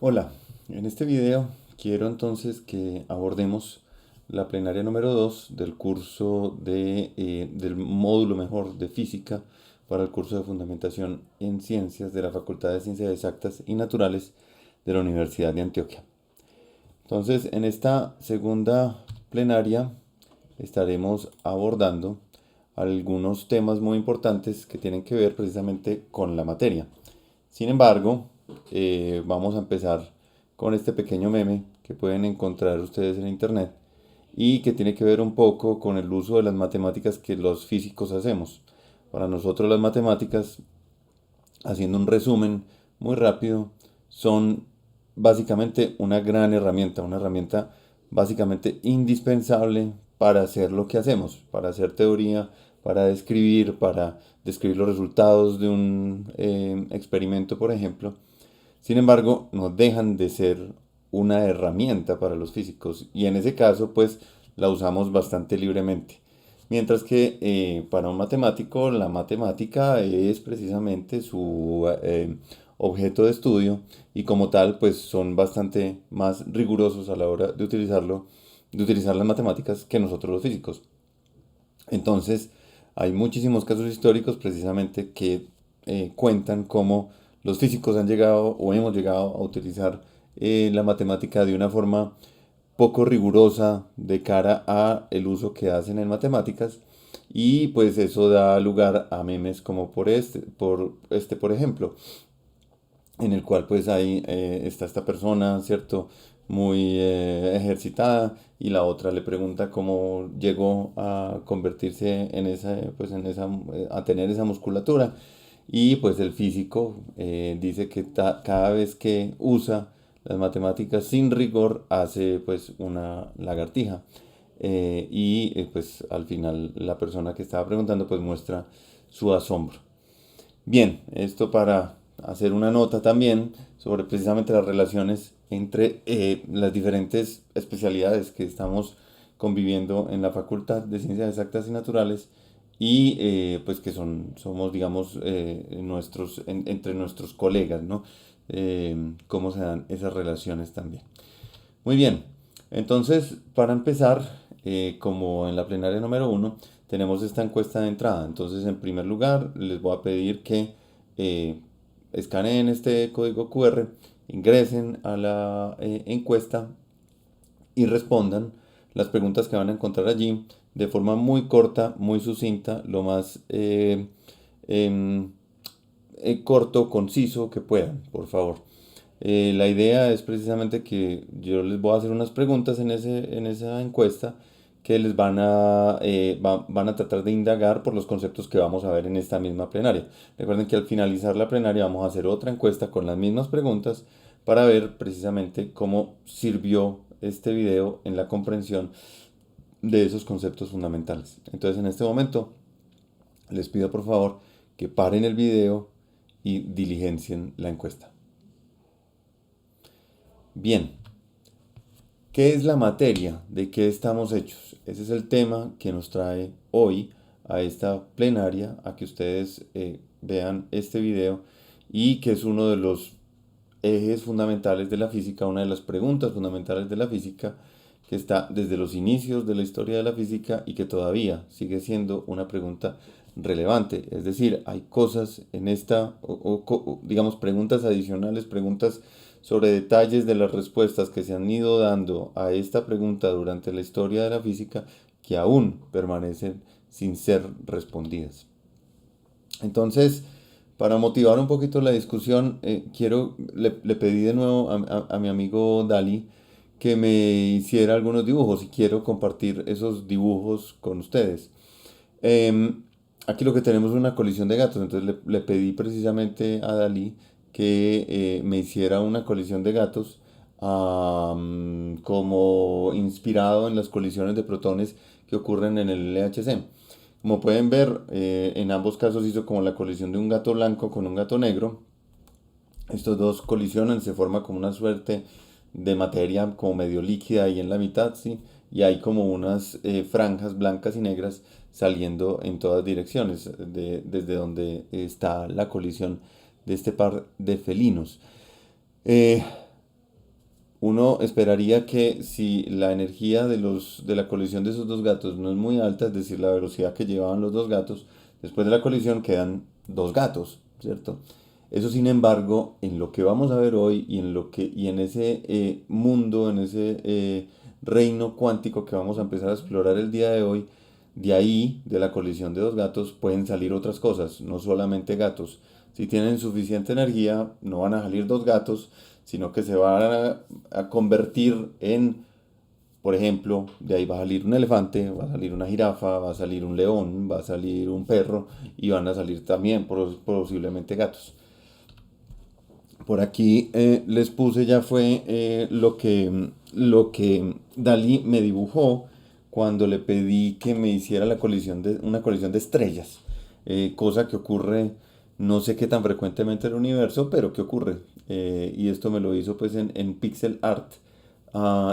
Hola, en este video quiero entonces que abordemos la plenaria número 2 del del módulo mejor de física para el curso de fundamentación en ciencias de la Facultad de Ciencias Exactas y Naturales de la Universidad de Antioquia. Entonces, en esta segunda plenaria estaremos abordando algunos temas muy importantes que tienen que ver precisamente con la materia. Sin embargo, vamos a empezar con este pequeño meme que pueden encontrar ustedes en internet y que tiene que ver un poco con el uso de las matemáticas que los físicos hacemos. Para nosotros las matemáticas, haciendo un resumen muy rápido, son básicamente una herramienta básicamente indispensable para hacer lo que hacemos, para hacer teoría, para describir los resultados de un experimento, por ejemplo. Sin embargo, no dejan de ser una herramienta para los físicos y en ese caso, pues la usamos bastante libremente. Mientras que para un matemático, la matemática es precisamente su objeto de estudio y como tal, pues son bastante más rigurosos a la hora de de utilizar las matemáticas que nosotros los físicos. Entonces, hay muchísimos casos históricos precisamente que cuentan cómo los físicos han llegado o hemos llegado a utilizar la matemática de una forma poco rigurosa de cara a el uso que hacen en matemáticas y pues eso da lugar a memes como por ejemplo, en el cual pues ahí está esta persona, ¿cierto? Muy ejercitada y la otra le pregunta cómo llegó a convertirse en a tener esa musculatura. Y pues el físico dice que cada vez que usa las matemáticas sin rigor hace pues una lagartija. Pues al final la persona que estaba preguntando pues muestra su asombro. Bien, esto para hacer una nota también sobre precisamente las relaciones entre las diferentes especialidades que estamos conviviendo en la Facultad de Ciencias Exactas y Naturales y pues que somos, digamos, entre nuestros colegas, ¿no? Cómo se dan esas relaciones también. Muy bien, entonces para empezar, como en la plenaria número uno, tenemos esta encuesta de entrada. Entonces, en primer lugar, les voy a pedir que eh, escaneen este código QR, ingresen a la encuesta y respondan las preguntas que van a encontrar allí de forma muy corta, muy sucinta, lo más em, corto, conciso que puedan, por favor. La idea es precisamente que yo les voy a hacer unas preguntas en esa encuesta que van a tratar de indagar por los conceptos que vamos a ver en esta misma plenaria. Recuerden que al finalizar la plenaria vamos a hacer otra encuesta con las mismas preguntas para ver precisamente cómo sirvió este video en la comprensión de esos conceptos fundamentales. Entonces en este momento les pido por favor que paren el video y diligencien la encuesta. Bien, ¿qué es la materia? ¿De qué estamos hechos? Ese es el tema que nos trae hoy a esta plenaria, a que ustedes vean este video y que es uno de los ejes fundamentales de la física, una de las preguntas fundamentales de la física que está desde los inicios de la historia de la física y que todavía sigue siendo una pregunta relevante. Es decir, hay cosas en digamos, preguntas adicionales, preguntas sobre detalles de las respuestas que se han ido dando a esta pregunta durante la historia de la física que aún permanecen sin ser respondidas. Entonces, para motivar un poquito la discusión, le pedí de nuevo a mi amigo Dali que me hiciera algunos dibujos y quiero compartir esos dibujos con ustedes. Em, Aquí lo que tenemos es una colisión de gatos, entonces le pedí precisamente a Dalí que me hiciera una colisión de gatos como inspirado en las colisiones de protones que ocurren en el LHC. Como pueden ver, en ambos casos hizo como la colisión de un gato blanco con un gato negro. Estos dos colisionan, se forma como una suerte de materia como medio líquida ahí en la mitad, ¿sí? Y hay como unas franjas blancas y negras saliendo en todas direcciones, desde donde está la colisión de este par de felinos. Eh, uno esperaría que si la energía de la colisión de esos dos gatos no es muy alta, es decir, la velocidad que llevaban los dos gatos, después de la colisión quedan dos gatos, ¿cierto? Eso, sin embargo, en lo que vamos a ver hoy y en ese mundo, en ese reino cuántico que vamos a empezar a explorar el día de hoy, de ahí, de la colisión de dos gatos, pueden salir otras cosas, no solamente gatos. Si tienen suficiente energía, no van a salir dos gatos, sino que se van a convertir en, por ejemplo, de ahí va a salir un elefante, va a salir una jirafa, va a salir un león, va a salir un perro y van a salir también posiblemente gatos. Por aquí les puse ya fue lo que Dalí me dibujó cuando le pedí que me hiciera una colisión de estrellas, cosa que ocurre no sé qué tan frecuentemente en el universo, pero que ocurre. Y esto me lo hizo pues en pixel art.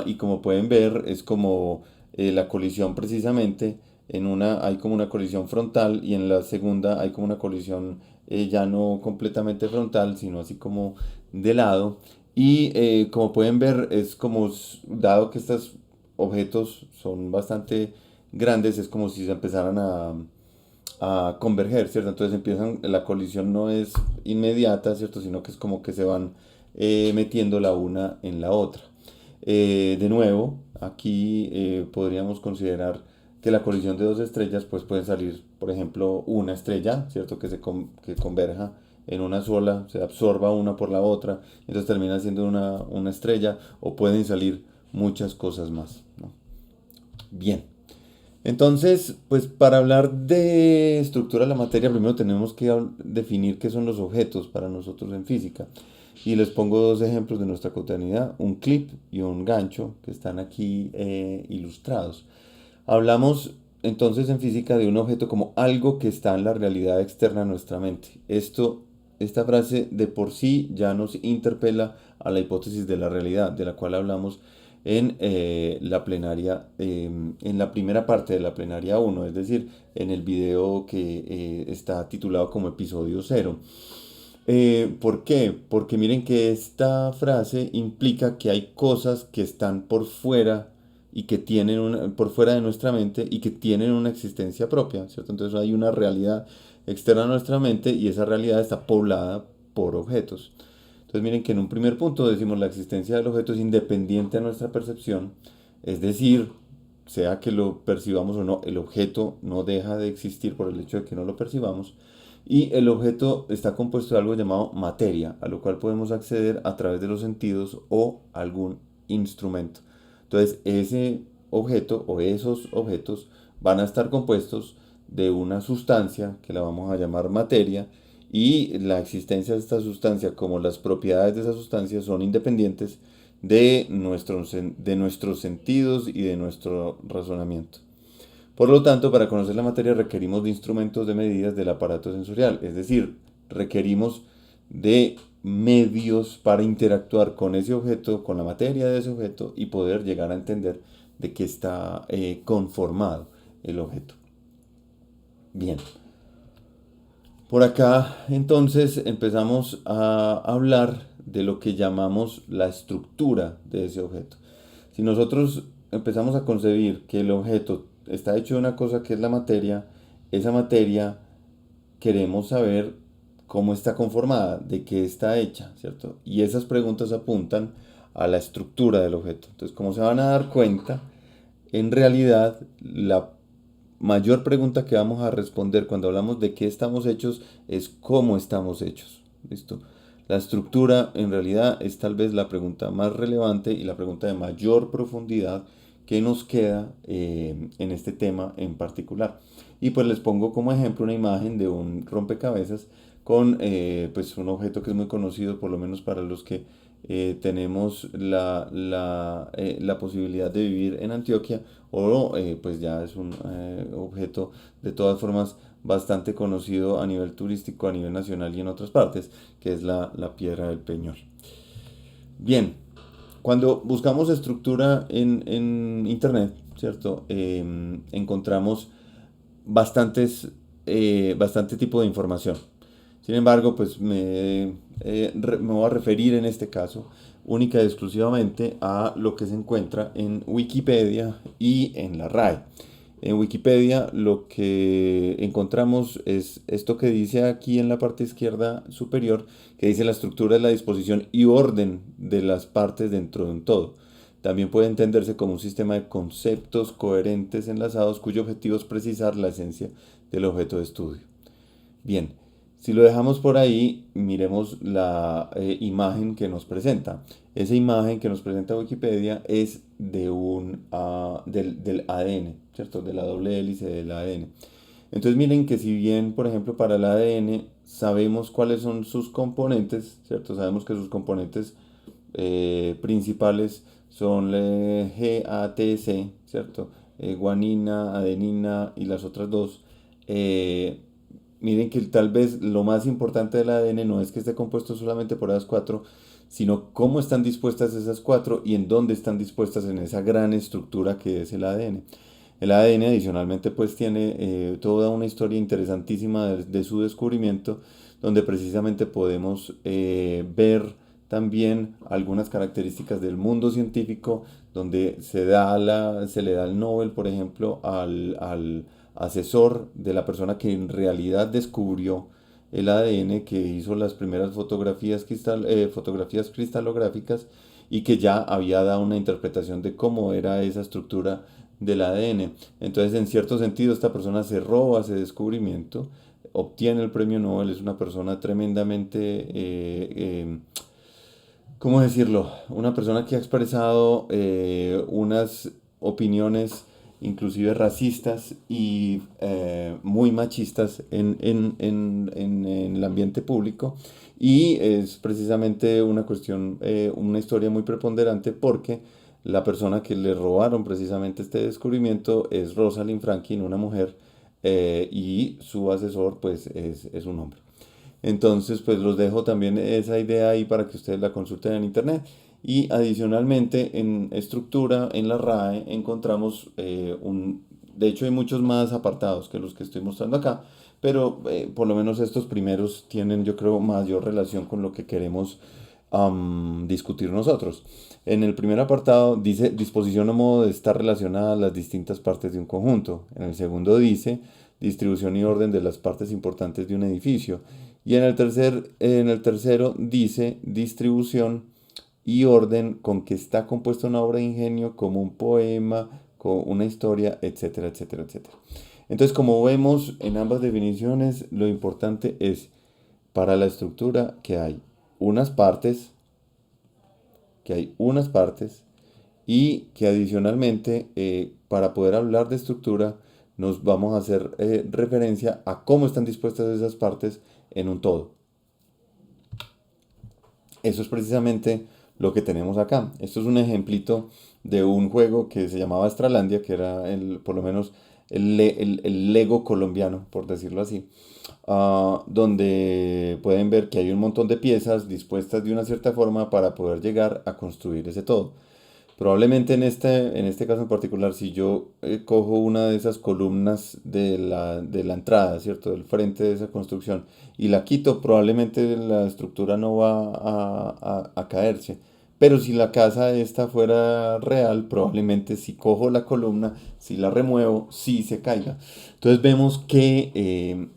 Y como pueden ver es como la colisión precisamente, en una hay como una colisión frontal y en la segunda hay como una colisión ya no completamente frontal, sino así como de lado. Y como pueden ver, es como, dado que estos objetos son bastante grandes, es como si se empezaran a converger, ¿cierto? Entonces empiezan, la colisión no es inmediata, ¿cierto? Sino que es como que se van metiendo la una en la otra. De nuevo, aquí podríamos considerar que la colisión de dos estrellas pues puede salir, por ejemplo, una estrella, ¿cierto? Que converja en una sola, se absorba una por la otra, entonces termina siendo una estrella, o pueden salir muchas cosas más, ¿no? Bien, entonces, pues para hablar de estructura de la materia, primero tenemos que definir qué son los objetos para nosotros en física. Y les pongo dos ejemplos de nuestra cotidianidad, un clip y un gancho, que están aquí ilustrados. Hablamos entonces en física de un objeto como algo que está en la realidad externa a nuestra mente. Esta frase de por sí ya nos interpela a la hipótesis de la realidad, de la cual hablamos en la plenaria, en la primera parte de la plenaria uno, es decir, en el video que está titulado como episodio cero. ¿Por qué? Porque miren que esta frase implica que hay cosas que están por fuera y que tienen por fuera de nuestra mente y que tienen una existencia propia, ¿cierto? Entonces hay una realidad externa a nuestra mente y esa realidad está poblada por objetos. Entonces miren que en un primer punto decimos la existencia del objeto es independiente a nuestra percepción, es decir, sea que lo percibamos o no, el objeto no deja de existir por el hecho de que no lo percibamos. Y el objeto está compuesto de algo llamado materia, a lo cual podemos acceder a través de los sentidos o algún instrumento. Entonces, ese objeto o esos objetos van a estar compuestos de una sustancia que la vamos a llamar materia, y la existencia de esta sustancia como las propiedades de esa sustancia son independientes de nuestros sentidos y de nuestro razonamiento. Por lo tanto, para conocer la materia requerimos de instrumentos de medidas del aparato sensorial, es decir, requerimos de medios para interactuar con ese objeto, con la materia de ese objeto y poder llegar a entender de qué está conformado el objeto. Bien, por acá entonces empezamos a hablar de lo que llamamos la estructura de ese objeto. Si nosotros empezamos a concebir que el objeto está hecho de una cosa que es la materia, esa materia queremos saber cómo está conformada, de qué está hecha, ¿cierto? Y esas preguntas apuntan a la estructura del objeto. Entonces, como se van a dar cuenta, en realidad la mayor pregunta que vamos a responder cuando hablamos de qué estamos hechos es cómo estamos hechos. ¿Listo? La estructura en realidad es tal vez la pregunta más relevante y la pregunta de mayor profundidad que nos queda en este tema en particular. Y pues les pongo como ejemplo una imagen de un rompecabezas con pues un objeto que es muy conocido, por lo menos para los que tenemos la posibilidad de vivir en Antioquia, o pues ya es un objeto de todas formas bastante conocido a nivel turístico, a nivel nacional y en otras partes, que es la Piedra del Peñol. Bien, cuando buscamos estructura en Internet, ¿cierto? Encontramos bastante tipo de información. Sin embargo, pues me voy a referir en este caso única y exclusivamente a lo que se encuentra en Wikipedia y en la RAE. En Wikipedia lo que encontramos es esto que dice aquí en la parte izquierda superior, que dice la estructura es la disposición y orden de las partes dentro de un todo. También puede entenderse como un sistema de conceptos coherentes enlazados cuyo objetivo es precisar la esencia del objeto de estudio. Bien, si lo dejamos por ahí, miremos la imagen que nos presenta. Esa imagen que nos presenta Wikipedia es del ADN, ¿cierto? De la doble hélice del ADN. Entonces miren que si bien, por ejemplo, para el ADN sabemos cuáles son sus componentes, ¿cierto? Sabemos que sus componentes principales son GATC, ¿cierto? Guanina, adenina y las otras dos. Eh, Miren que tal vez lo más importante del ADN no es que esté compuesto solamente por esas cuatro, sino cómo están dispuestas esas cuatro y en dónde están dispuestas en esa gran estructura que es el ADN. El ADN adicionalmente pues tiene toda una historia interesantísima de su descubrimiento, donde precisamente podemos ver también algunas características del mundo científico, donde se le da el Nobel, por ejemplo, al asesor de la persona que en realidad descubrió el ADN, que hizo las primeras fotografías cristalográficas y que ya había dado una interpretación de cómo era esa estructura del ADN. Entonces, en cierto sentido, esta persona se roba ese descubrimiento, obtiene el premio Nobel, es una persona tremendamente, ¿cómo decirlo? Una persona que ha expresado unas opiniones inclusive racistas y muy machistas en el ambiente público, y es precisamente una cuestión, una historia muy preponderante porque la persona que le robaron precisamente este descubrimiento es Rosalind Franklin, una mujer, y su asesor pues es un hombre. Entonces, pues los dejo también esa idea ahí para que ustedes la consulten en internet. Y adicionalmente en estructura, en la RAE, encontramos de hecho hay muchos más apartados que los que estoy mostrando acá, pero por lo menos estos primeros tienen, yo creo, mayor relación con lo que queremos discutir nosotros. En el primer apartado dice disposición o modo de estar relacionadas las distintas partes de un conjunto. En el segundo dice distribución y orden de las partes importantes de un edificio. Y en el tercero dice distribución y orden con que está compuesta una obra de ingenio, como un poema, con una historia, etcétera, etcétera, etcétera. Entonces, como vemos en ambas definiciones, lo importante es para la estructura unas partes, que hay unas partes, y que adicionalmente, para poder hablar de estructura, nos vamos a hacer referencia a cómo están dispuestas esas partes en un todo. Eso es precisamente lo que tenemos acá. Esto es un ejemplito de un juego que se llamaba Astralandia, que era por lo menos el Lego colombiano, por decirlo así, donde pueden ver que hay un montón de piezas dispuestas de una cierta forma para poder llegar a construir ese todo. Probablemente en este caso en particular, si yo cojo una de esas columnas de la entrada, ¿cierto? Del frente de esa construcción y la quito, probablemente la estructura no va a caerse. Pero si la casa esta fuera real, probablemente si cojo la columna, si la remuevo, sí se caiga. Entonces vemos que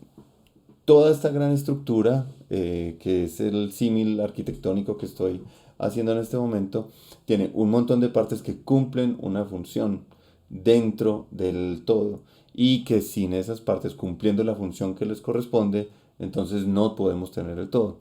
toda esta gran estructura, que es el símil arquitectónico que estoy haciendo en este momento, tiene un montón de partes que cumplen una función dentro del todo, y que sin esas partes cumpliendo la función que les corresponde, entonces no podemos tener el todo.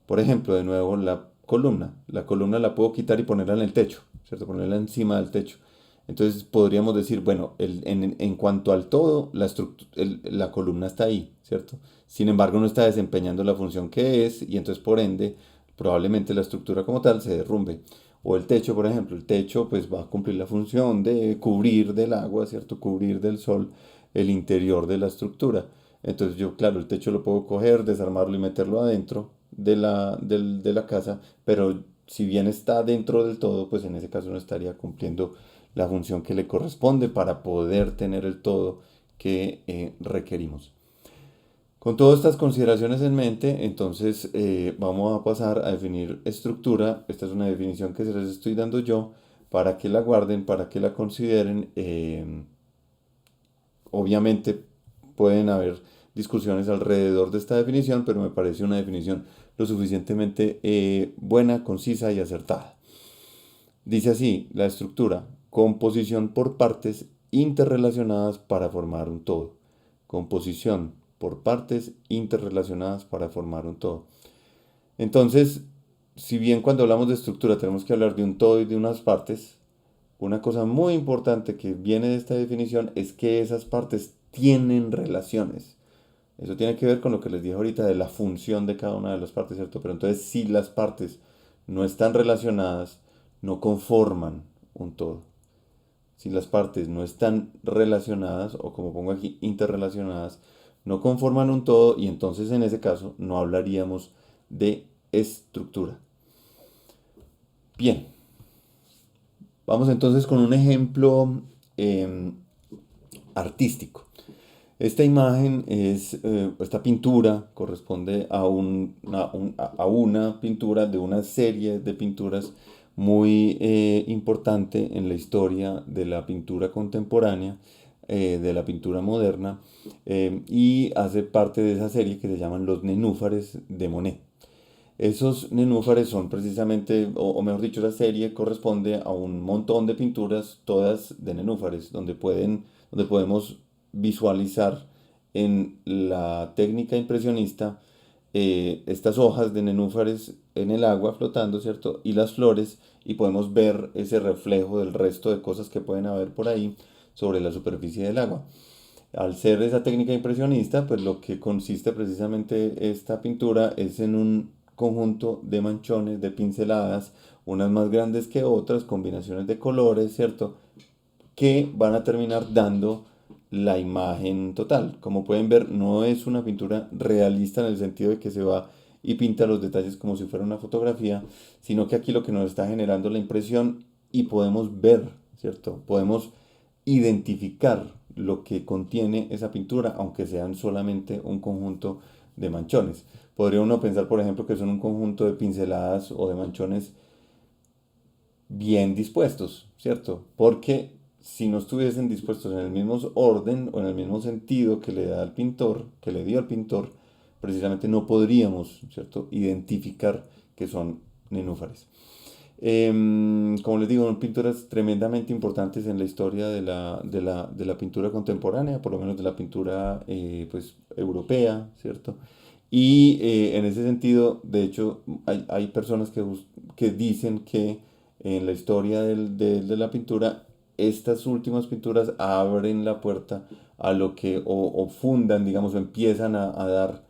Por ejemplo, de nuevo, la columna. La columna la puedo quitar y ponerla en el techo, ¿cierto? Ponerla encima del techo. Entonces podríamos decir, bueno, en cuanto al todo, la columna está ahí, ¿cierto? Sin embargo, no está desempeñando la función que es, y entonces por ende, probablemente la estructura como tal se derrumbe. O el techo, por ejemplo, el techo pues va a cumplir la función de cubrir del agua, ¿cierto? Cubrir del sol el interior de la estructura. Entonces yo, claro, el techo lo puedo coger, desarmarlo y meterlo adentro de la casa, pero si bien está dentro del todo, pues en ese caso no estaría cumpliendo la función que le corresponde para poder tener el todo que requerimos. Con todas estas consideraciones en mente, entonces vamos a pasar a definir estructura. Esta es una definición que se les estoy dando yo para que la guarden, para que la consideren. Obviamente pueden haber discusiones alrededor de esta definición, pero me parece una definición lo suficientemente buena, concisa y acertada. Dice así, la estructura, composición por partes interrelacionadas para formar un todo. Composición por partes interrelacionadas para formar un todo. Entonces, si bien cuando hablamos de estructura tenemos que hablar de un todo y de unas partes, una cosa muy importante que viene de esta definición es que esas partes tienen relaciones. Eso tiene que ver con lo que les dije ahorita de la función de cada una de las partes, ¿cierto? Pero entonces si las partes no están relacionadas, no conforman un todo. Si las partes no están relacionadas, o como pongo aquí, interrelacionadas, no conforman un todo y entonces en ese caso no hablaríamos de estructura. Bien, vamos entonces con un ejemplo artístico. Esta imagen esta pintura corresponde a una pintura de una serie de pinturas muy importante en la historia de la pintura contemporánea, de la pintura moderna, y hace parte de esa serie que se llaman Los Nenúfares de Monet. Esos nenúfares son precisamente, o mejor dicho, esa serie corresponde a un montón de pinturas, todas de nenúfares, donde podemos visualizar en la técnica impresionista estas hojas de nenúfares en el agua flotando, ¿cierto? Y las flores, y podemos ver ese reflejo del resto de cosas que pueden haber por ahí sobre la superficie del agua. Al ser esa técnica impresionista, pues lo que consiste precisamente esta pintura es en un conjunto de manchones, de pinceladas, unas más grandes que otras, combinaciones de colores, ¿cierto? Que van a terminar dando la imagen total. Como pueden ver, no es una pintura realista en el sentido de que se va y pinta los detalles como si fuera una fotografía, sino que aquí lo que nos está generando la impresión y podemos ver, ¿cierto? Podemos identificar lo que contiene esa pintura, aunque sean solamente un conjunto de manchones. Podría uno pensar, por ejemplo, que son un conjunto de pinceladas o de manchones bien dispuestos, ¿cierto? Porque si no estuviesen dispuestos en el mismo orden o en el mismo sentido que le da al pintor, que le dio al pintor, precisamente no podríamos, ¿cierto?, identificar que son nenúfares. Como les digo, son pinturas tremendamente importantes en la historia de la pintura contemporánea, por lo menos de la pintura pues, europea, ¿cierto? Y en ese sentido, de hecho, hay personas que dicen que en la historia de la pintura, estas últimas pinturas abren la puerta a lo que, o fundan, digamos, o empiezan a dar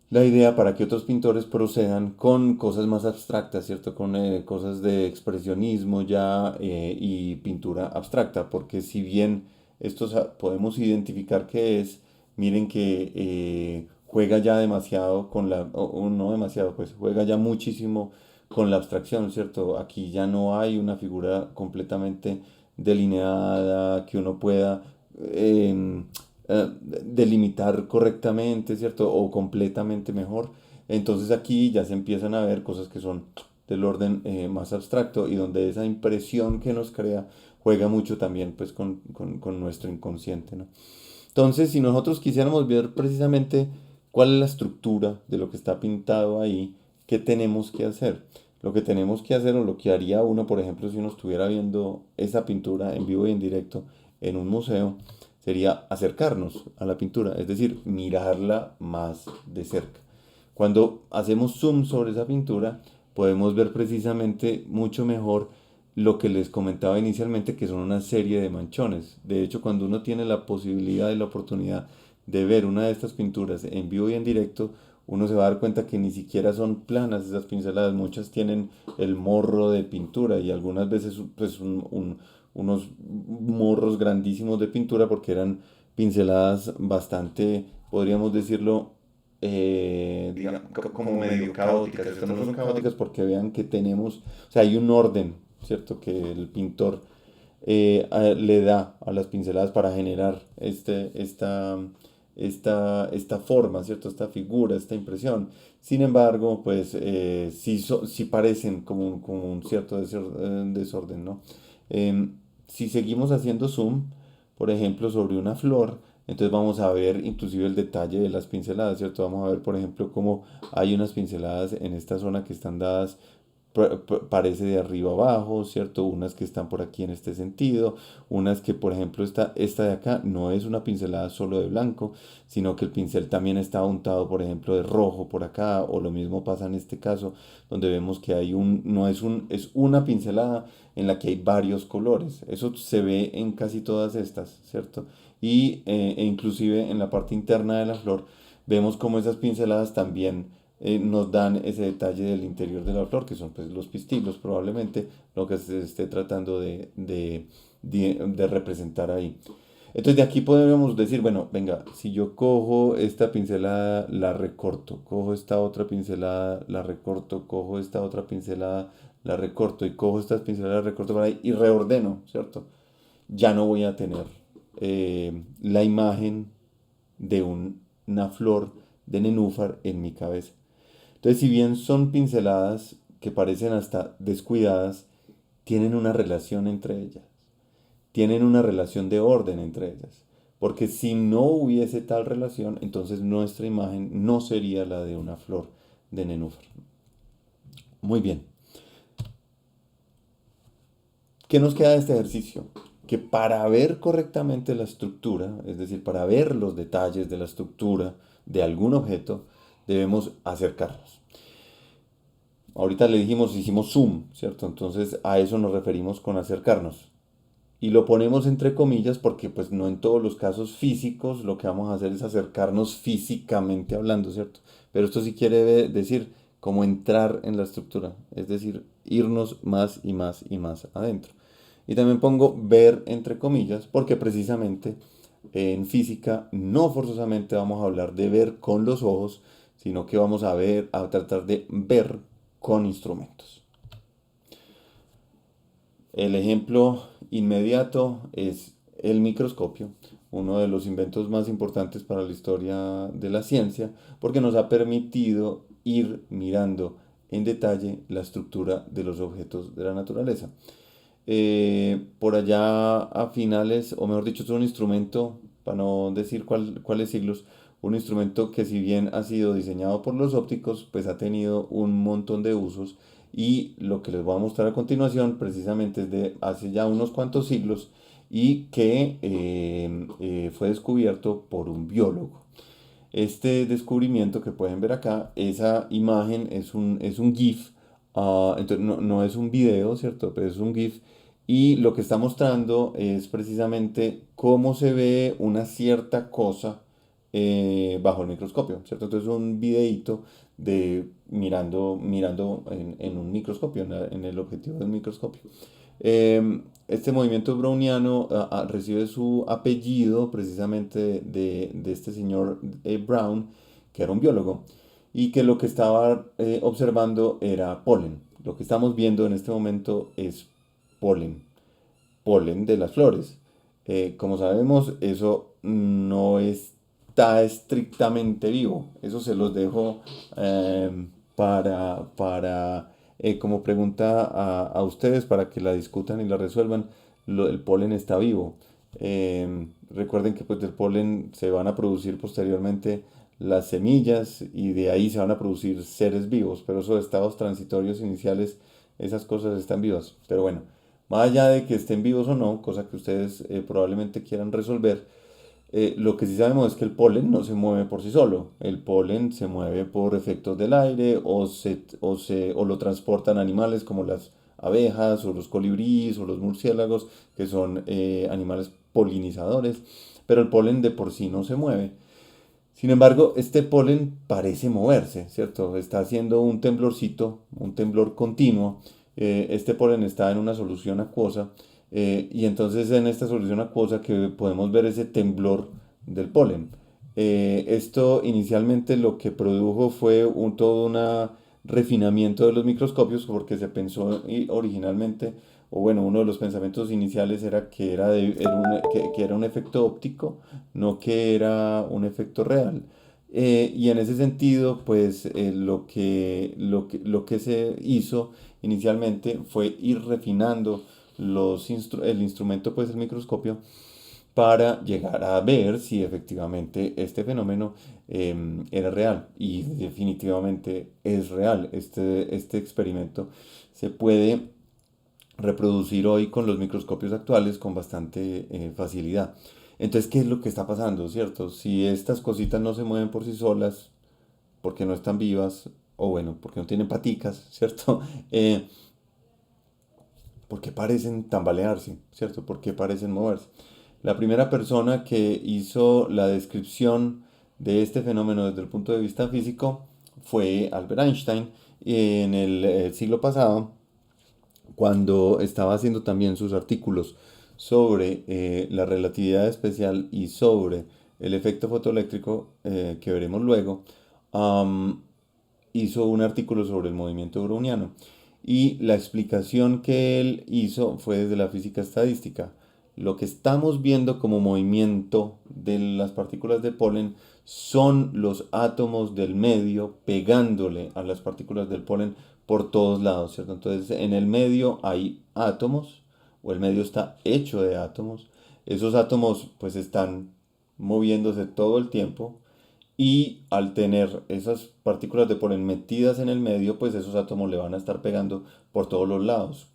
la idea para que otros pintores procedan con cosas más abstractas, ¿cierto? Con cosas de expresionismo ya y pintura abstracta, porque si bien estos podemos identificar qué es, miren que juega ya demasiado con o no demasiado, pues juega ya muchísimo con la abstracción, ¿cierto? Aquí ya no hay una figura completamente delineada que uno pueda em, delimitar correctamente, ¿cierto? O completamente mejor. Entonces aquí ya se empiezan a ver cosas que son del orden más abstracto y donde esa impresión que nos crea juega mucho también pues con nuestro inconsciente, ¿no? Entonces, si nosotros quisiéramos ver precisamente cuál es la estructura de lo que está pintado ahí, ¿qué tenemos que hacer? Lo que tenemos que hacer o lo que haría uno, por ejemplo, si uno estuviera viendo esa pintura en vivo y en directo en un museo, sería acercarnos a la pintura, es decir, mirarla más de cerca. Cuando hacemos zoom sobre esa pintura, podemos ver precisamente mucho mejor lo que les comentaba inicialmente, que son una serie de manchones. De hecho, cuando uno tiene la posibilidad y la oportunidad de ver una de estas pinturas en vivo y en directo, uno se va a dar cuenta que ni siquiera son planas esas pinceladas, muchas tienen el morro de pintura y algunas veces pues unos morros grandísimos de pintura porque eran pinceladas bastante, podríamos decirlo, digamos, como medio caóticas. Estas no son caóticas porque vean que tenemos, o sea, hay un orden, ¿cierto? Que el pintor le da a las pinceladas para generar esta forma, ¿cierto? Esta figura, esta impresión. Sin embargo, pues sí, sí parecen como un cierto desorden, ¿no? Si seguimos haciendo zoom, por ejemplo, sobre una flor, entonces vamos a ver inclusive el detalle de las pinceladas, ¿cierto? Vamos a ver, por ejemplo, cómo hay unas pinceladas en esta zona que están dadas parece de arriba abajo, ¿cierto? Unas que están por aquí en este sentido, unas que, por ejemplo, esta de acá no es una pincelada solo de blanco, sino que el pincel también está untado, por ejemplo, de rojo por acá, o lo mismo pasa en este caso, donde vemos que no es es una pincelada en la que hay varios colores. Eso se ve en casi todas estas, ¿cierto? E inclusive en la parte interna de la flor, vemos como esas pinceladas también nos dan ese detalle del interior de la flor, que son pues los pistilos probablemente, lo que se esté tratando de representar ahí. Entonces de aquí podríamos decir, bueno, venga, si yo cojo esta pincelada, la recorto, cojo esta otra pincelada, la recorto, cojo esta otra pincelada, la recorto y cojo estas pinceladas, la recorto por ahí y reordeno, ¿cierto? Ya no voy a tener la imagen de una flor de nenúfar en mi cabeza. Entonces, si bien son pinceladas que parecen hasta descuidadas, tienen una relación entre ellas, tienen una relación de orden entre ellas. Porque si no hubiese tal relación, entonces nuestra imagen no sería la de una flor de nenúfar. Muy bien. ¿Qué nos queda de este ejercicio? Que para ver correctamente la estructura, es decir, para ver los detalles de la estructura de algún objeto, debemos acercarnos. Ahorita le dijimos, hicimos zoom, ¿cierto? Entonces a eso nos referimos con acercarnos. Y lo ponemos entre comillas porque pues no en todos los casos físicos lo que vamos a hacer es acercarnos físicamente hablando, ¿cierto? Pero esto sí quiere decir como entrar en la estructura, es decir, irnos más y más y más adentro. Y también pongo ver entre comillas porque precisamente en física no forzosamente vamos a hablar de ver con los ojos, sino que vamos a ver, a tratar de ver con instrumentos. El ejemplo inmediato es el microscopio, uno de los inventos más importantes para la historia de la ciencia, porque nos ha permitido ir mirando en detalle la estructura de los objetos de la naturaleza. Por allá a finales, o mejor dicho, es un instrumento, para no decir cuáles siglos, un instrumento que si bien ha sido diseñado por los ópticos, pues ha tenido un montón de usos y lo que les voy a mostrar a continuación precisamente es de hace ya unos cuantos siglos y que fue descubierto por un biólogo. Este descubrimiento que pueden ver acá, esa imagen es un GIF, entonces no es un video, ¿cierto? Pero es un GIF y lo que está mostrando es precisamente cómo se ve una cierta cosa bajo el microscopio, ¿cierto? Entonces un videíto de mirando en un microscopio, en el objetivo del microscopio. Este movimiento browniano recibe su apellido precisamente de este señor Brown, que era un biólogo, y que lo que estaba observando era polen. Lo que estamos viendo en este momento es polen, polen de las flores. Como sabemos, eso no está estrictamente vivo. Eso se los dejo como pregunta a ustedes para que la discutan y la resuelvan. El polen está vivo. Recuerden que pues del polen se van a producir posteriormente las semillas y de ahí se van a producir seres vivos, pero esos estados transitorios iniciales, esas cosas están vivas. Pero bueno, más allá de que estén vivos o no, cosa que ustedes probablemente quieran resolver, lo que sí sabemos es que el polen no se mueve por sí solo. El polen se mueve por efectos del aire o lo transportan animales como las abejas o los colibríes o los murciélagos, que son animales polinizadores, pero el polen de por sí no se mueve. Sin embargo, este polen parece moverse, ¿cierto? Está haciendo un temblorcito, un temblor continuo. Este polen está en una solución acuosa y entonces en esta solución acuosa que podemos ver ese temblor del polen. Esto inicialmente lo que produjo fue toda una refinamiento de los microscopios porque se pensó originalmente, o bueno, uno de los pensamientos iniciales era que que era un efecto óptico, no que era un efecto real. Y en ese sentido, pues lo que se hizo inicialmente fue ir refinando el instrumento, pues el microscopio, para llegar a ver si efectivamente este fenómeno era real. Y definitivamente es real. Este experimento se puede reproducir hoy con los microscopios actuales con bastante facilidad. Entonces, ¿qué es lo que está pasando, cierto? Si estas cositas no se mueven por sí solas, porque no están vivas, o bueno, porque no tienen paticas, ¿cierto? Eh, ¿Por qué parecen tambalearse, cierto? ¿Por qué parecen moverse? La primera persona que hizo la descripción de este fenómeno desde el punto de vista físico fue Albert Einstein en el siglo pasado, cuando estaba haciendo también sus artículos sobre la relatividad especial y sobre el efecto fotoeléctrico que veremos luego. am, Hizo un artículo sobre el movimiento browniano y la explicación que él hizo fue desde la física estadística. Lo que estamos viendo como movimiento de las partículas de polen son los átomos del medio pegándole a las partículas del polen por todos lados, ¿cierto? Entonces, en el medio hay átomos, o el medio está hecho de átomos. Esos átomos pues están moviéndose todo el tiempo y al tener esas partículas de polen metidas en el medio, pues esos átomos le van a estar pegando por todos los lados,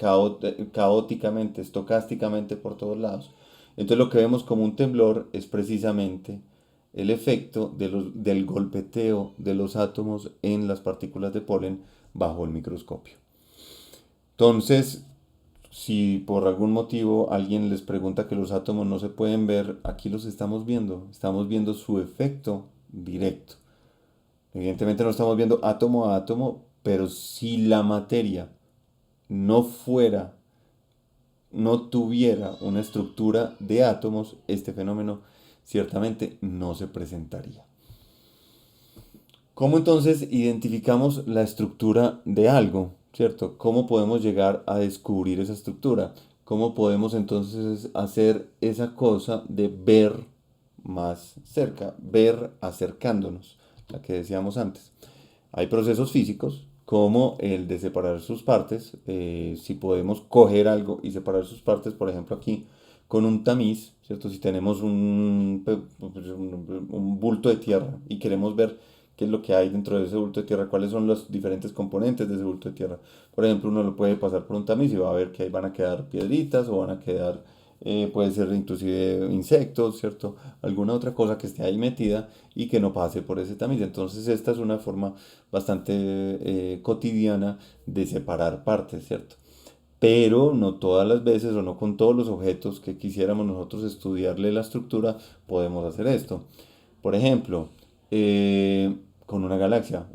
caóticamente, estocásticamente por todos lados. Entonces lo que vemos como un temblor es precisamente el efecto del golpeteo de los átomos en las partículas de polen bajo el microscopio. Entonces, si por algún motivo alguien les pregunta que los átomos no se pueden ver, aquí los estamos viendo su efecto directo. Evidentemente no estamos viendo átomo a átomo, pero si la materia no fuera, no tuviera una estructura de átomos, este fenómeno ciertamente no se presentaría. ¿Cómo entonces identificamos la estructura de algo? ¿Cierto? ¿Cómo podemos llegar a descubrir esa estructura? ¿Cómo podemos entonces hacer esa cosa de ver más cerca, ver acercándonos, la que decíamos antes? Hay procesos físicos como el de separar sus partes. Si podemos coger algo y separar sus partes, por ejemplo aquí con un tamiz, ¿cierto? Si tenemos un bulto de tierra y queremos ver qué es lo que hay dentro de ese bulto de tierra, cuáles son los diferentes componentes de ese bulto de tierra. Por ejemplo, uno lo puede pasar por un tamiz y va a ver que ahí van a quedar piedritas o van a quedar, puede ser inclusive insectos, ¿cierto? Alguna otra cosa que esté ahí metida y que no pase por ese tamiz. Entonces esta es una forma bastante cotidiana de separar partes, ¿cierto? Pero no todas las veces o no con todos los objetos que quisiéramos nosotros estudiarle la estructura podemos hacer esto. Por ejemplo, con una galaxia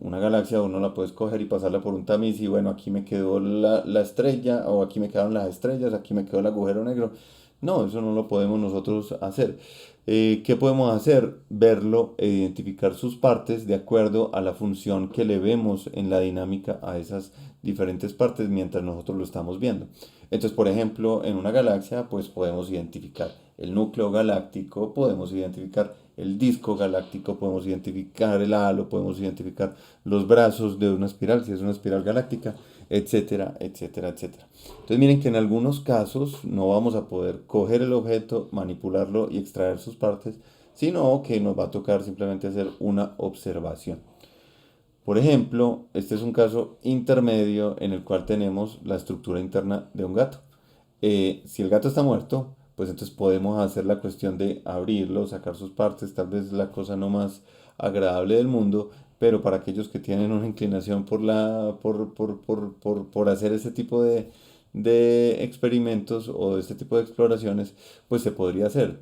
uno la puede escoger y pasarla por un tamiz y bueno, aquí me quedó la estrella o aquí me quedaron las estrellas, aquí me quedó el agujero negro. No, eso no lo podemos nosotros hacer. ¿Qué podemos hacer? Verlo e identificar sus partes de acuerdo a la función que le vemos en la dinámica a esas diferentes partes mientras nosotros lo estamos viendo. Entonces, por ejemplo, en una galaxia, pues podemos identificar el núcleo galáctico, podemos identificar el disco galáctico, podemos identificar el halo, podemos identificar los brazos de una espiral, si es una espiral galáctica, etcétera, etcétera, etcétera. Entonces miren que en algunos casos no vamos a poder coger el objeto, manipularlo y extraer sus partes, sino que nos va a tocar simplemente hacer una observación. Por ejemplo, este es un caso intermedio en el cual tenemos la estructura interna de un gato. Si el gato está muerto, pues entonces podemos hacer la cuestión de abrirlo, sacar sus partes, tal vez la cosa no más agradable del mundo, pero para aquellos que tienen una inclinación por hacer este tipo de experimentos o de este tipo de exploraciones, pues se podría hacer.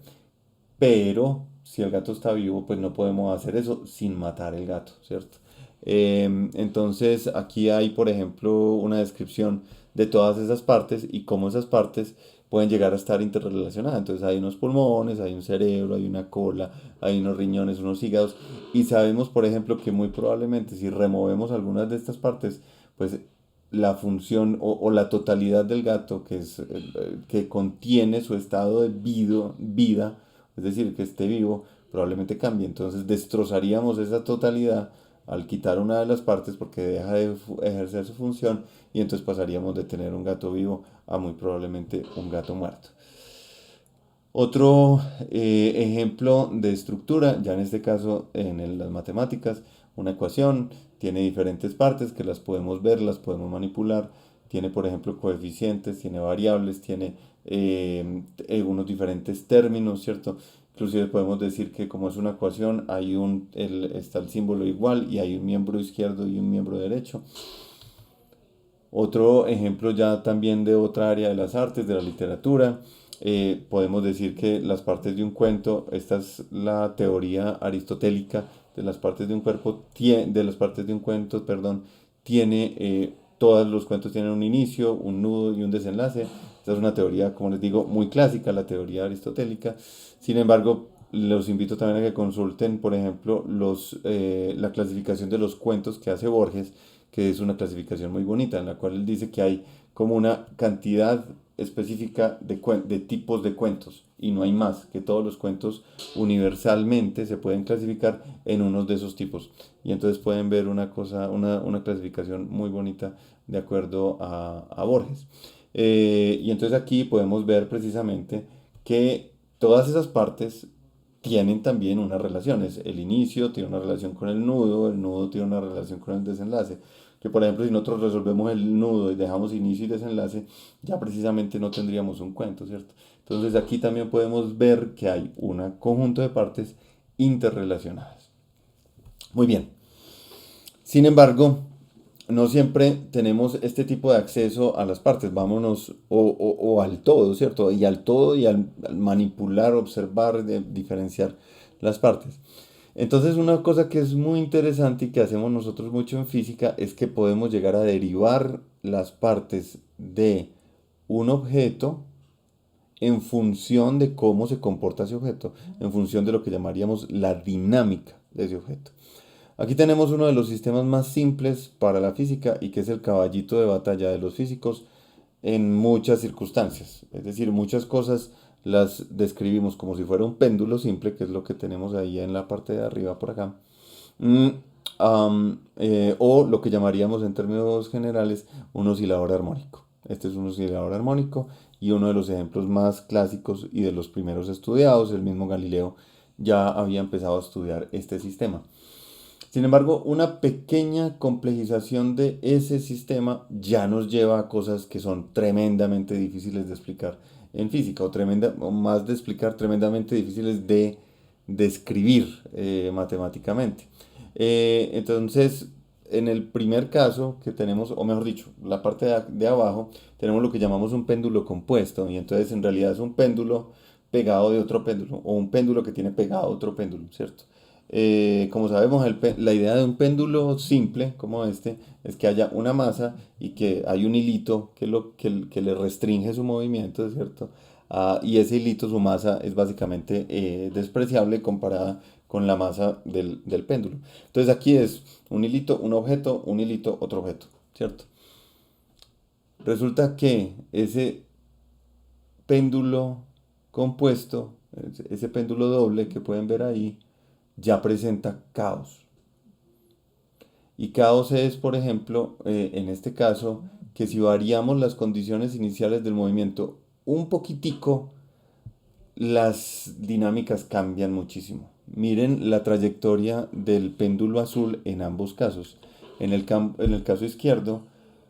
Pero si el gato está vivo, pues no podemos hacer eso sin matar el gato, ¿cierto? Entonces aquí hay, por ejemplo, una descripción de todas esas partes y cómo esas partes pueden llegar a estar interrelacionadas. Entonces hay unos pulmones, hay un cerebro, hay una cola, hay unos riñones, unos hígados. Y sabemos, por ejemplo, que muy probablemente si removemos algunas de estas partes, pues la función o la totalidad del gato, que es que contiene su estado de vida, es decir, que esté vivo, probablemente cambie. Entonces destrozaríamos esa totalidad al quitar una de las partes porque deja de ejercer su función y entonces pasaríamos de tener un gato vivo a muy probablemente un gato muerto. Otro ejemplo de estructura, ya en este caso las matemáticas, una ecuación tiene diferentes partes que las podemos ver, las podemos manipular, tiene por ejemplo coeficientes, tiene variables, tiene unos diferentes términos, ¿cierto? Inclusive podemos decir que como es una ecuación, está el símbolo igual y hay un miembro izquierdo y un miembro derecho. Otro ejemplo ya también de otra área de las artes, de la literatura, podemos decir que las partes de un cuento, esta es la teoría aristotélica de las partes de un cuerpo, de las partes de un cuento, perdón, todos los cuentos tienen un inicio, un nudo y un desenlace. Esta es una teoría, como les digo, muy clásica, la teoría aristotélica. Sin embargo, los invito también a que consulten, por ejemplo, la clasificación de los cuentos que hace Borges, que es una clasificación muy bonita, en la cual él dice que hay como una cantidad específica de tipos de cuentos y no hay más, que todos los cuentos universalmente se pueden clasificar en unos de esos tipos. Y entonces pueden ver una clasificación muy bonita de acuerdo a Borges. Y entonces aquí podemos ver precisamente que todas esas partes tienen también unas relaciones. El inicio tiene una relación con el nudo tiene una relación con el desenlace. Que por ejemplo, si nosotros resolvemos el nudo y dejamos inicio y desenlace, ya precisamente no tendríamos un cuento, ¿cierto? Entonces aquí también podemos ver que hay un conjunto de partes interrelacionadas. Muy bien. Sin embargo, no siempre tenemos este tipo de acceso a las partes, vámonos o al todo, ¿cierto? Y al todo y al manipular, observar, diferenciar las partes. Entonces una cosa que es muy interesante y que hacemos nosotros mucho en física es que podemos llegar a derivar las partes de un objeto en función de cómo se comporta ese objeto, en función de lo que llamaríamos la dinámica de ese objeto. Aquí tenemos uno de los sistemas más simples para la física y que es el caballito de batalla de los físicos en muchas circunstancias. Es decir, muchas cosas las describimos como si fuera un péndulo simple, que es lo que tenemos ahí en la parte de arriba por acá. Mm, o lo que llamaríamos en términos generales un oscilador armónico. Este es un oscilador armónico y uno de los ejemplos más clásicos y de los primeros estudiados, el mismo Galileo ya había empezado a estudiar este sistema. Sin embargo, una pequeña complejización de ese sistema ya nos lleva a cosas que son tremendamente difíciles de explicar en física, o más de explicar, tremendamente difíciles de describir matemáticamente. Entonces, en el primer caso que tenemos, o mejor dicho, la parte de abajo, tenemos lo que llamamos un péndulo compuesto, y entonces en realidad es un péndulo pegado de otro péndulo, o un péndulo que tiene pegado otro péndulo, ¿cierto? Como sabemos, la idea de un péndulo simple como este es que haya una masa y que hay un hilito que le restringe su movimiento, ¿cierto? Y ese hilito, su masa, es básicamente despreciable comparada con la masa del péndulo. Entonces aquí es un hilito, un objeto, un hilito, otro objeto, ¿cierto? Resulta que ese péndulo compuesto, ese péndulo doble que pueden ver ahí, ya presenta caos. Y caos es, por ejemplo, en este caso, que si variamos las condiciones iniciales del movimiento un poquitico, las dinámicas cambian muchísimo. Miren la trayectoria del péndulo azul en ambos casos. En el caso izquierdo,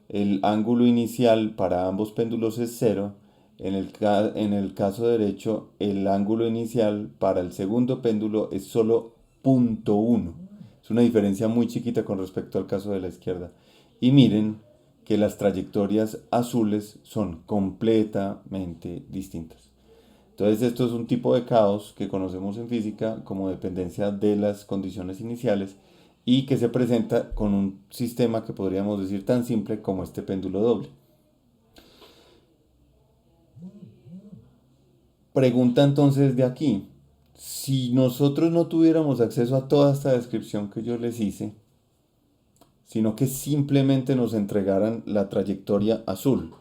el ángulo inicial para ambos péndulos es cero. En el caso derecho, el ángulo inicial para el segundo péndulo es solo 0,1. Es una diferencia muy chiquita con respecto al caso de la izquierda. Y miren que las trayectorias azules son completamente distintas. Entonces esto es un tipo de caos que conocemos en física como dependencia de las condiciones iniciales y que se presenta con un sistema que podríamos decir tan simple como este péndulo doble. Pregunta entonces de aquí, si nosotros no tuviéramos acceso a toda esta descripción que yo les hice, sino que simplemente nos entregaran la trayectoria azul,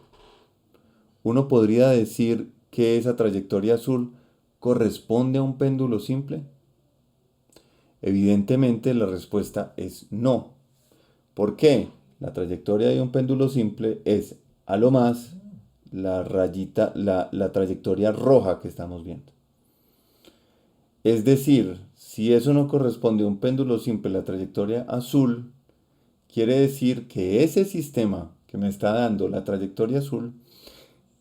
uno podría decir que esa trayectoria azul corresponde a un péndulo simple. Evidentemente la respuesta es no. ¿Por qué? La trayectoria de un péndulo simple es a lo más la rayita, la trayectoria roja que estamos viendo. Es decir, si eso no corresponde a un péndulo simple, la trayectoria azul, quiere decir que ese sistema que me está dando la trayectoria azul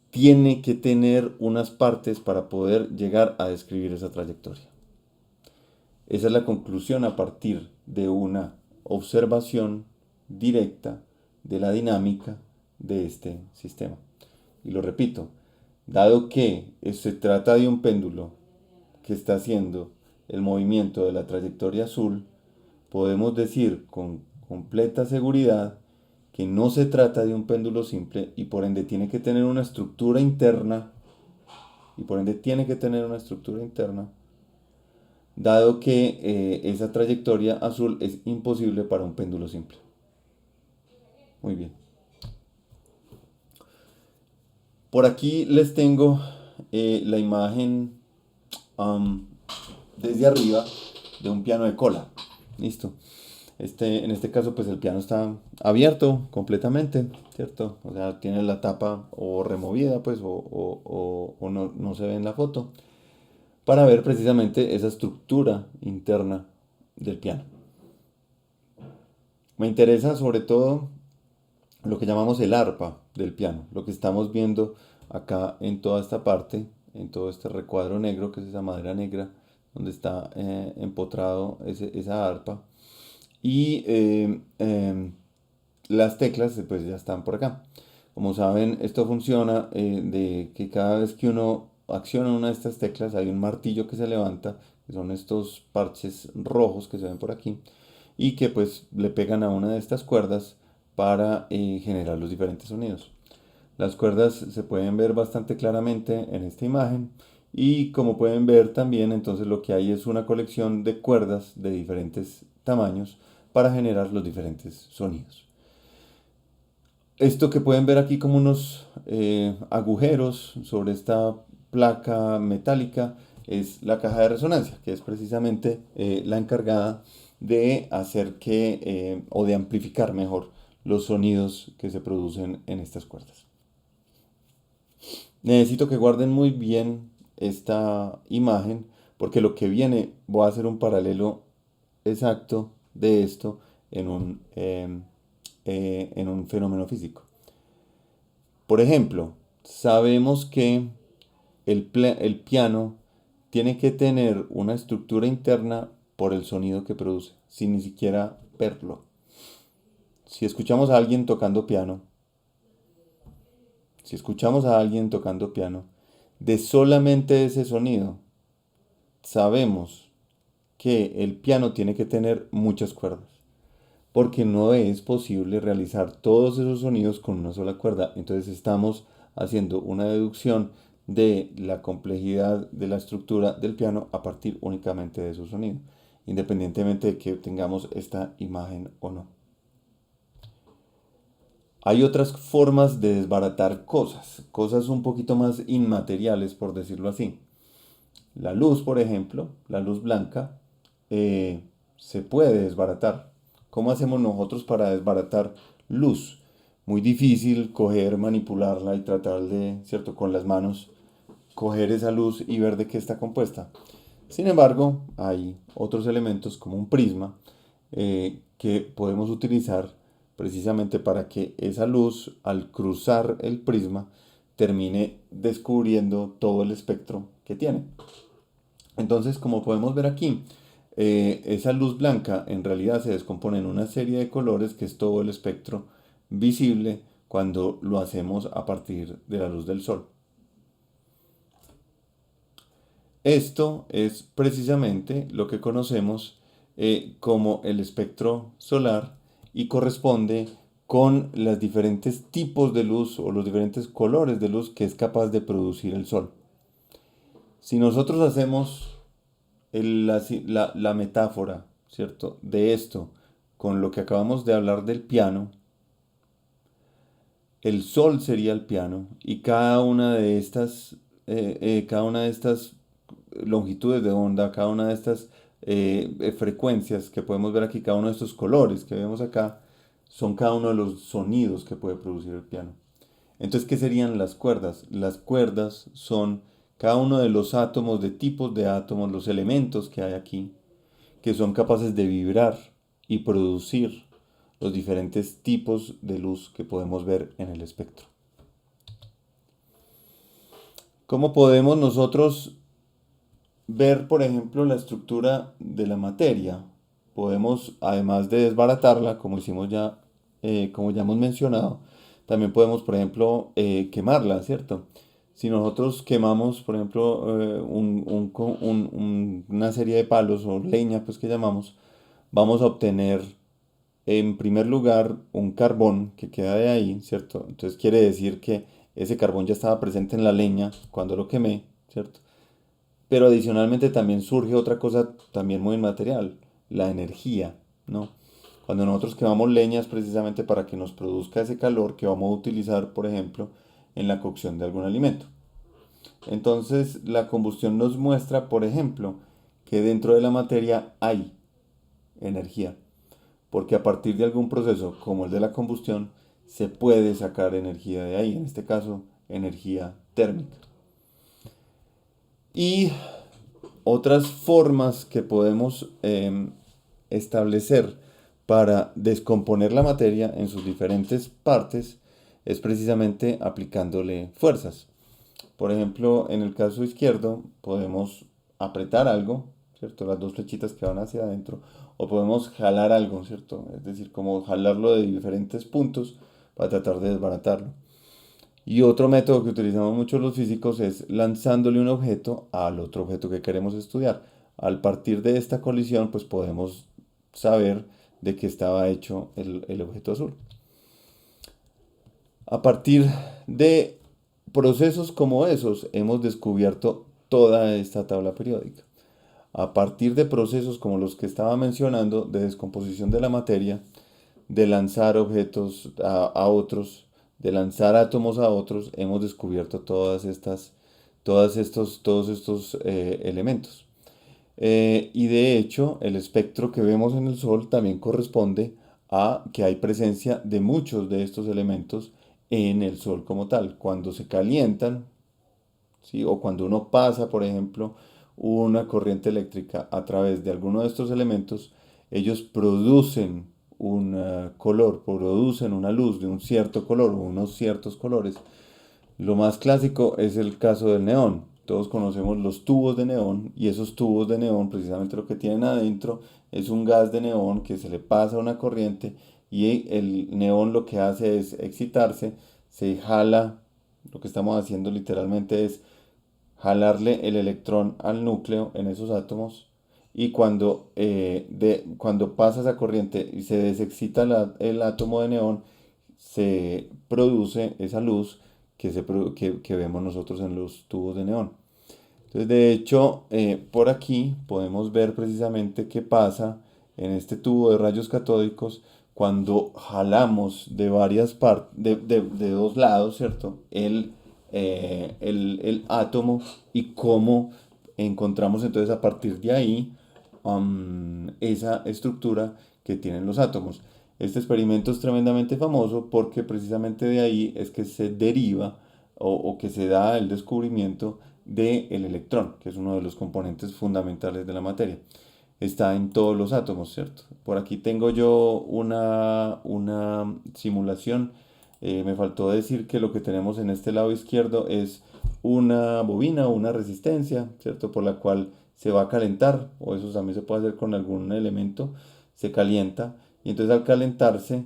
tiene que tener unas partes para poder llegar a describir esa trayectoria. Esa es la conclusión a partir de una observación directa de la dinámica de este sistema. Y lo repito, dado que se trata de un péndulo que está haciendo el movimiento de la trayectoria azul, podemos decir con completa seguridad que no se trata de un péndulo simple y por ende tiene que tener una estructura interna dado que esa trayectoria azul es imposible para un péndulo simple. Muy bien. Por aquí les tengo la imagen desde arriba de un piano de cola. Listo. En este caso, pues el piano está abierto completamente, ¿cierto? O sea, tiene la tapa o removida, pues, o no se ve en la foto, para ver precisamente esa estructura interna del piano. Me interesa sobre todo lo que llamamos el arpa del piano, lo que estamos viendo acá en toda esta parte, en todo este recuadro negro, que es esa madera negra, donde está empotrado esa arpa. Y las teclas pues ya están por acá. Como saben, esto funciona de que cada vez que uno acciona una de estas teclas hay un martillo que se levanta, que son estos parches rojos que se ven por aquí, y que pues le pegan a una de estas cuerdas para generar los diferentes sonidos. Las cuerdas se pueden ver bastante claramente en esta imagen y como pueden ver también entonces lo que hay es una colección de cuerdas de diferentes tamaños para generar los diferentes sonidos. Esto que pueden ver aquí como unos agujeros sobre esta placa metálica es la caja de resonancia, que es precisamente la encargada de hacer o de amplificar mejor los sonidos que se producen en estas cuerdas. Necesito que guarden muy bien esta imagen porque lo que viene voy a hacer un paralelo exacto de esto en un fenómeno físico. Por ejemplo, sabemos que el piano tiene que tener una estructura interna por el sonido que produce, sin ni siquiera verlo. Si escuchamos a alguien tocando piano, de solamente ese sonido, sabemos que el piano tiene que tener muchas cuerdas, porque no es posible realizar todos esos sonidos con una sola cuerda. Entonces estamos haciendo una deducción de la complejidad de la estructura del piano a partir únicamente de su sonido, independientemente de que tengamos esta imagen o no. Hay otras formas de desbaratar cosas un poquito más inmateriales, por decirlo así. La luz, por ejemplo, la luz blanca, se puede desbaratar. ¿Cómo hacemos nosotros para desbaratar luz? Muy difícil coger, manipularla y tratar de, ¿cierto?, con las manos, coger esa luz y ver de qué está compuesta. Sin embargo, hay otros elementos como un prisma que podemos utilizar precisamente para que esa luz, al cruzar el prisma, termine descubriendo todo el espectro que tiene. Entonces, como podemos ver aquí, esa luz blanca en realidad se descompone en una serie de colores que es todo el espectro visible cuando lo hacemos a partir de la luz del sol. Esto es precisamente lo que conocemos como el espectro solar y corresponde con los diferentes tipos de luz o los diferentes colores de luz que es capaz de producir el sol. Si nosotros hacemos la metáfora, ¿cierto? De esto con lo que acabamos de hablar del piano, el sol sería el piano y cada una de estas longitudes de onda, cada una de estas frecuencias que podemos ver aquí, cada uno de estos colores que vemos acá, son cada uno de los sonidos que puede producir el piano. Entonces, ¿qué serían las cuerdas? Las cuerdas son cada uno de los átomos, de tipos de átomos, los elementos que hay aquí, que son capaces de vibrar y producir los diferentes tipos de luz que podemos ver en el espectro. ¿Cómo podemos nosotros ver, por ejemplo, la estructura de la materia? Podemos, además de desbaratarla, como hicimos ya, como ya hemos mencionado, también podemos, por ejemplo, quemarla, ¿cierto? Si nosotros quemamos, por ejemplo, una serie de palos o leña, pues que llamamos, vamos a obtener en primer lugar un carbón que queda de ahí, ¿cierto? Entonces quiere decir que ese carbón ya estaba presente en la leña cuando lo quemé, ¿cierto? Pero adicionalmente también surge otra cosa también muy inmaterial, la energía, ¿no? Cuando nosotros quemamos leñas precisamente para que nos produzca ese calor que vamos a utilizar, por ejemplo, en la cocción de algún alimento. Entonces, la combustión nos muestra, por ejemplo, que dentro de la materia hay energía, porque a partir de algún proceso como el de la combustión se puede sacar energía de ahí, en este caso, energía térmica. Y otras formas que podemos establecer para descomponer la materia en sus diferentes partes es precisamente aplicándole fuerzas. Por ejemplo, en el caso izquierdo podemos apretar algo, ¿cierto? Las dos flechitas que van hacia adentro, o podemos jalar algo, ¿cierto? Es decir, como jalarlo de diferentes puntos para tratar de desbaratarlo. Y otro método que utilizamos mucho los físicos es lanzándole un objeto al otro objeto que queremos estudiar. Al partir de esta colisión, pues podemos saber de qué estaba hecho el objeto azul. A partir de procesos como esos, hemos descubierto toda esta tabla periódica. A partir de procesos como los que estaba mencionando, de descomposición de la materia, de lanzar objetos a otros, de lanzar átomos a otros, hemos descubierto todos estos elementos. Y de hecho, el espectro que vemos en el Sol también corresponde a que hay presencia de muchos de estos elementos en el Sol como tal. Cuando se calientan, ¿sí? O cuando uno pasa, por ejemplo, una corriente eléctrica a través de alguno de estos elementos, ellos producen un color, producen una luz de un cierto color o unos ciertos colores. Lo más clásico es el caso del neón. Todos conocemos los tubos de neón y esos tubos de neón precisamente lo que tienen adentro es un gas de neón que se le pasa a una corriente y el neón lo que hace es excitarse, se jala, lo que estamos haciendo literalmente es jalarle el electrón al núcleo en esos átomos y cuando pasa esa corriente y se desexcita el átomo de neón, se produce esa luz que vemos nosotros en los tubos de neón. Entonces, de hecho, por aquí podemos ver precisamente qué pasa en este tubo de rayos catódicos cuando jalamos de varias partes, de dos lados, ¿cierto? El átomo y cómo encontramos entonces a partir de ahí esa estructura que tienen los átomos. Este experimento es tremendamente famoso porque precisamente de ahí es que se deriva o que se da el descubrimiento del electrón, que es uno de los componentes fundamentales de la materia. Está en todos los átomos, ¿cierto? Por aquí tengo yo una simulación. Me faltó decir que lo que tenemos en este lado izquierdo es una bobina o una resistencia, ¿cierto? Por la cual se va a calentar, o eso también se puede hacer con algún elemento, se calienta, y entonces al calentarse,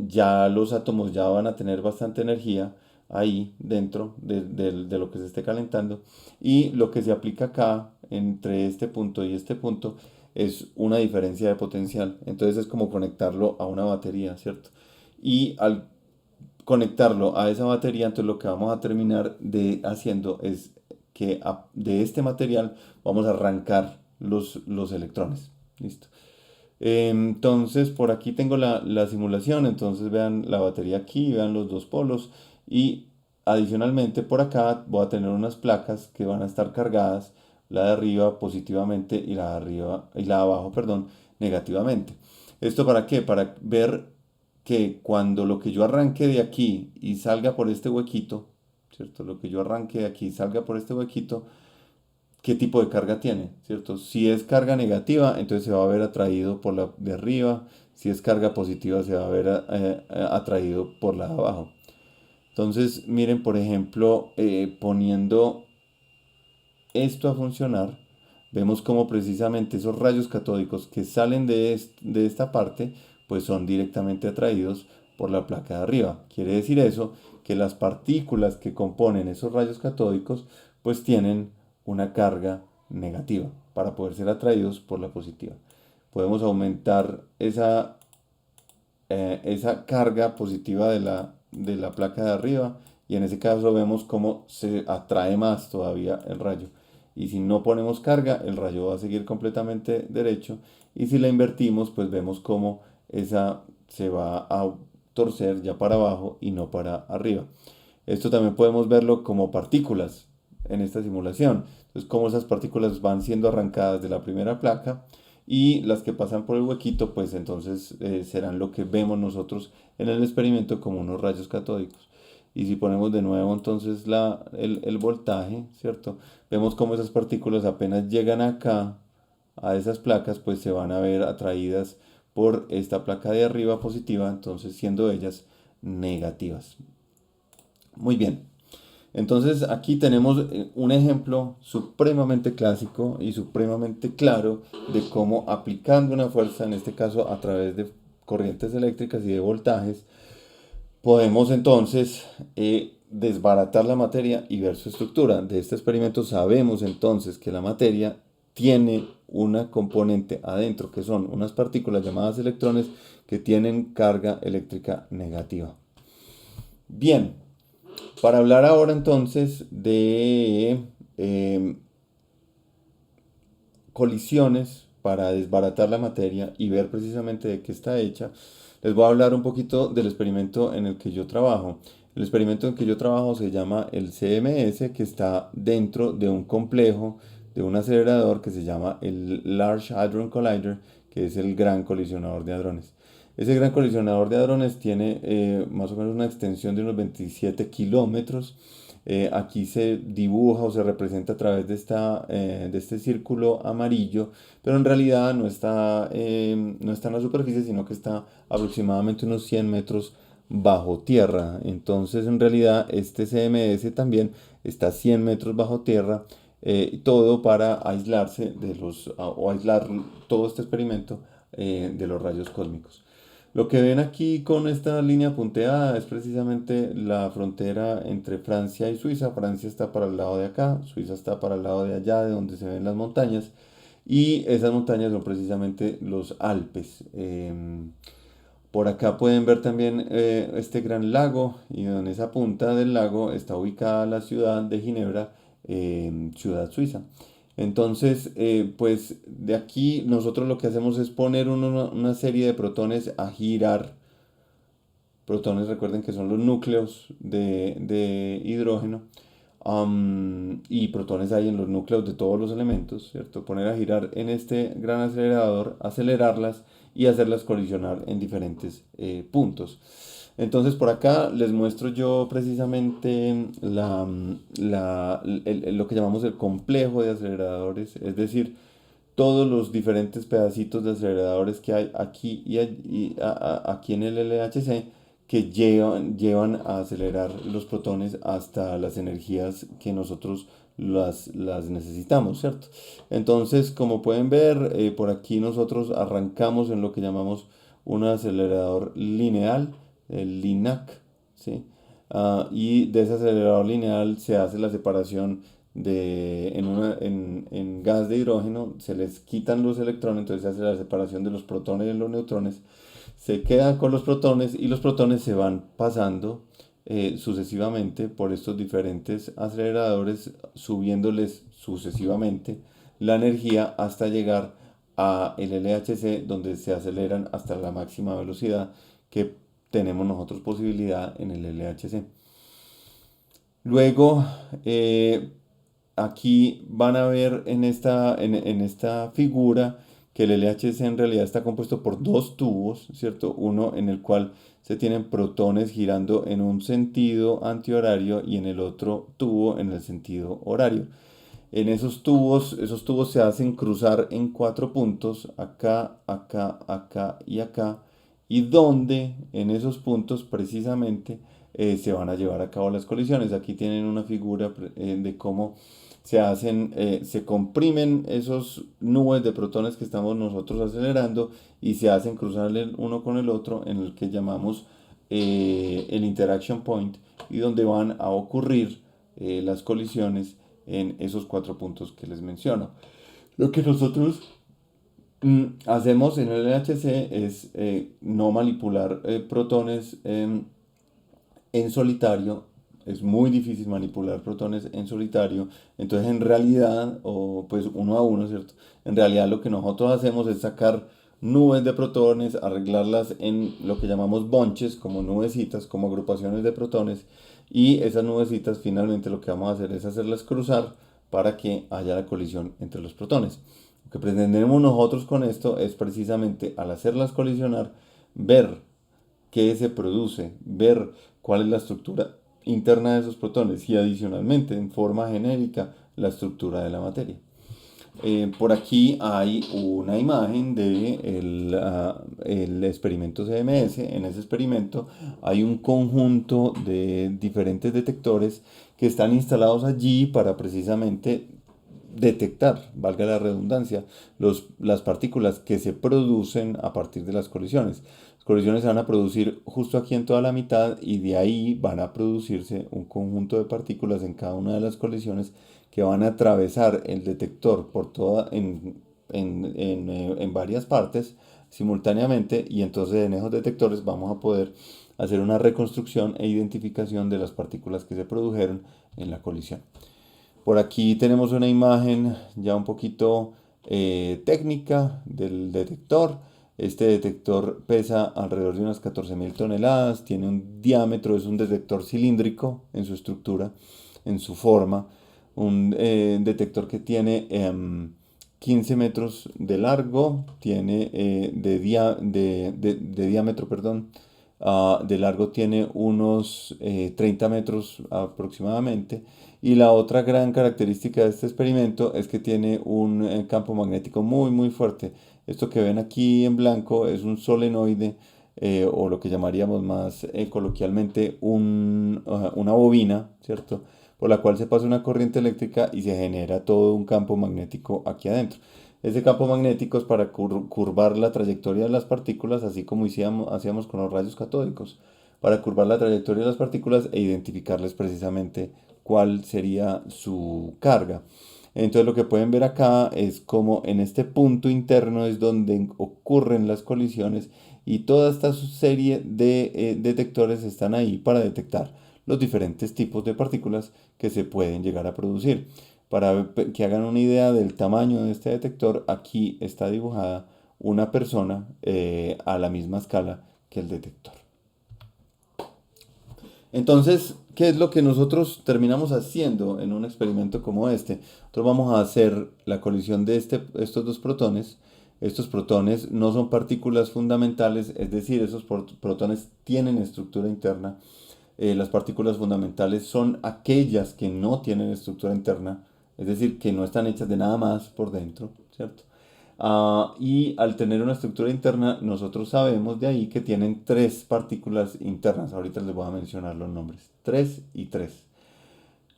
ya los átomos ya van a tener bastante energía ahí dentro de lo que se esté calentando, y lo que se aplica acá entre este punto y este punto es una diferencia de potencial, entonces es como conectarlo a una batería, ¿cierto? Y al conectarlo a esa batería, entonces lo que vamos a terminar haciendo es que de este material vamos a arrancar los electrones. ¿Listo? Entonces, por aquí tengo la simulación, entonces vean la batería aquí, vean los dos polos y adicionalmente por acá voy a tener unas placas que van a estar cargadas, la de arriba positivamente y la de arriba y la de abajo, perdón, negativamente. ¿Esto para qué? Para ver que cuando lo que yo arranque de aquí y salga por este huequito, ¿cierto? Lo que yo arranque de aquí y salga por este huequito, qué tipo de carga tiene, ¿cierto? Si es carga negativa, entonces se va a ver atraído por la de arriba. Si es carga positiva, se va a ver atraído por la de abajo. Entonces, miren, por ejemplo, poniendo esto a funcionar, vemos como precisamente esos rayos catódicos que salen de esta parte, pues son directamente atraídos por la placa de arriba. Quiere decir eso, que las partículas que componen esos rayos catódicos, pues tienen una carga negativa para poder ser atraídos por la positiva. Podemos aumentar esa carga positiva de la placa de arriba y en ese caso vemos cómo se atrae más todavía el rayo. Y si no ponemos carga, el rayo va a seguir completamente derecho. Y si la invertimos, pues vemos cómo esa se va a torcer ya para abajo y no para arriba. Esto también podemos verlo como partículas en esta simulación. Entonces, cómo esas partículas van siendo arrancadas de la primera placa y las que pasan por el huequito, pues entonces serán lo que vemos nosotros en el experimento como unos rayos catódicos. Y si ponemos de nuevo entonces el voltaje, ¿cierto? Vemos cómo esas partículas apenas llegan acá a esas placas, pues se van a ver atraídas por esta placa de arriba positiva, entonces siendo ellas negativas. Muy bien. Entonces aquí tenemos un ejemplo supremamente clásico y supremamente claro de cómo aplicando una fuerza, en este caso a través de corrientes eléctricas y de voltajes, podemos entonces desbaratar la materia y ver su estructura. De este experimento sabemos entonces que la materia tiene una componente adentro, que son unas partículas llamadas electrones que tienen carga eléctrica negativa. Bien, para hablar ahora entonces de colisiones para desbaratar la materia y ver precisamente de qué está hecha, les voy a hablar un poquito del experimento en el que yo trabajo. El experimento en el que yo trabajo se llama el CMS, que está dentro de un complejo de un acelerador que se llama el Large Hadron Collider, que es el gran colisionador de hadrones. Ese gran colisionador de hadrones tiene más o menos una extensión de unos 27 kilómetros. Aquí se dibuja o se representa a través de este círculo amarillo, pero en realidad no está en la superficie, sino que está aproximadamente unos 100 metros bajo tierra. Entonces, en realidad, este CMS también está 100 metros bajo tierra, todo para aislarse o aislar todo este experimento de los rayos cósmicos. Lo que ven aquí con esta línea punteada es precisamente la frontera entre Francia y Suiza. Francia está para el lado de acá, Suiza está para el lado de allá, de donde se ven las montañas. Y esas montañas son precisamente los Alpes. Por acá pueden ver también este gran lago y en esa punta del lago está ubicada la ciudad de Ginebra, ciudad suiza. Entonces, pues de aquí nosotros lo que hacemos es poner una serie de protones a girar. Protones, recuerden que son los núcleos de hidrógeno. Y protones hay en los núcleos de todos los elementos, ¿cierto? Poner a girar en este gran acelerador, acelerarlas y hacerlas colisionar en diferentes puntos. Entonces por acá les muestro yo precisamente lo que llamamos el complejo de aceleradores, es decir, todos los diferentes pedacitos de aceleradores que hay aquí aquí en el LHC que llevan a acelerar los protones hasta las energías que nosotros las necesitamos, ¿cierto? Entonces, como pueden ver, por aquí nosotros arrancamos en lo que llamamos un acelerador lineal, el LINAC, ¿sí? Y de ese acelerador lineal se hace la separación en gas de hidrógeno, se les quitan los electrones, entonces se hace la separación de los protones y los neutrones, se quedan con los protones y los protones se van pasando sucesivamente por estos diferentes aceleradores, subiéndoles sucesivamente la energía hasta llegar a el LHC, donde se aceleran hasta la máxima velocidad que tenemos nosotros posibilidad en el LHC. Luego, aquí van a ver en esta figura que el LHC en realidad está compuesto por dos tubos, ¿cierto? Uno en el cual se tienen protones girando en un sentido antihorario y en el otro tubo en el sentido horario. En esos tubos se hacen cruzar en cuatro puntos, acá, acá, acá y acá, y donde en esos puntos precisamente se van a llevar a cabo las colisiones. Aquí tienen una figura de cómo se comprimen esos nubes de protones que estamos nosotros acelerando y se hacen cruzar el uno con el otro en el que llamamos el interaction point y donde van a ocurrir las colisiones en esos cuatro puntos que les menciono. Lo que nosotros hacemos en el LHC es no manipular protones en solitario. Es muy difícil manipular protones en solitario. Entonces, en realidad, o pues uno a uno, ¿cierto? En realidad lo que nosotros hacemos es sacar nubes de protones, arreglarlas en lo que llamamos bonches, como nubecitas, como agrupaciones de protones, y esas nubecitas finalmente lo que vamos a hacer es hacerlas cruzar para que haya la colisión entre los protones. Lo que pretendemos nosotros con esto es precisamente al hacerlas colisionar, ver qué se produce, ver cuál es la estructura interna de esos protones y adicionalmente en forma genérica la estructura de la materia. Por aquí hay una imagen de el experimento CMS. En ese experimento hay un conjunto de diferentes detectores que están instalados allí para precisamente detectar, valga la redundancia, las partículas que se producen a partir de las colisiones. Las colisiones se van a producir justo aquí en toda la mitad y de ahí van a producirse un conjunto de partículas en cada una de las colisiones que van a atravesar el detector por en varias partes simultáneamente y entonces en esos detectores vamos a poder hacer una reconstrucción e identificación de las partículas que se produjeron en la colisión. Por aquí tenemos una imagen ya un poquito técnica del detector. Este detector pesa alrededor de unas 14.000 toneladas, tiene un diámetro, es un detector cilíndrico en su estructura, en su forma. Un detector que tiene 15 metros de largo, tiene de diámetro, perdón, de largo tiene unos 30 metros aproximadamente. Y la otra gran característica de este experimento es que tiene un campo magnético muy muy fuerte. Esto que ven aquí en blanco es un solenoide o lo que llamaríamos más coloquialmente una bobina, ¿cierto? Por la cual se pasa una corriente eléctrica y se genera todo un campo magnético aquí adentro. Ese campo magnético es para curvar la trayectoria de las partículas, así como hacíamos con los rayos catódicos, para curvar la trayectoria de las partículas e identificarles precisamente cuál sería su carga. Entonces lo que pueden ver acá es como en este punto interno es donde ocurren las colisiones y toda esta serie de detectores están ahí para detectar los diferentes tipos de partículas que se pueden llegar a producir. Para que hagan una idea del tamaño de este detector, aquí está dibujada una persona a la misma escala que el detector. Entonces, ¿qué es lo que nosotros terminamos haciendo en un experimento como este? Nosotros vamos a hacer la colisión de estos dos protones. Estos protones no son partículas fundamentales, es decir, esos protones tienen estructura interna. Las partículas fundamentales son aquellas que no tienen estructura interna, es decir, que no están hechas de nada más por dentro, ¿cierto? Y al tener una estructura interna, nosotros sabemos de ahí que tienen tres partículas internas. Ahorita les voy a mencionar los nombres. 3 y 3.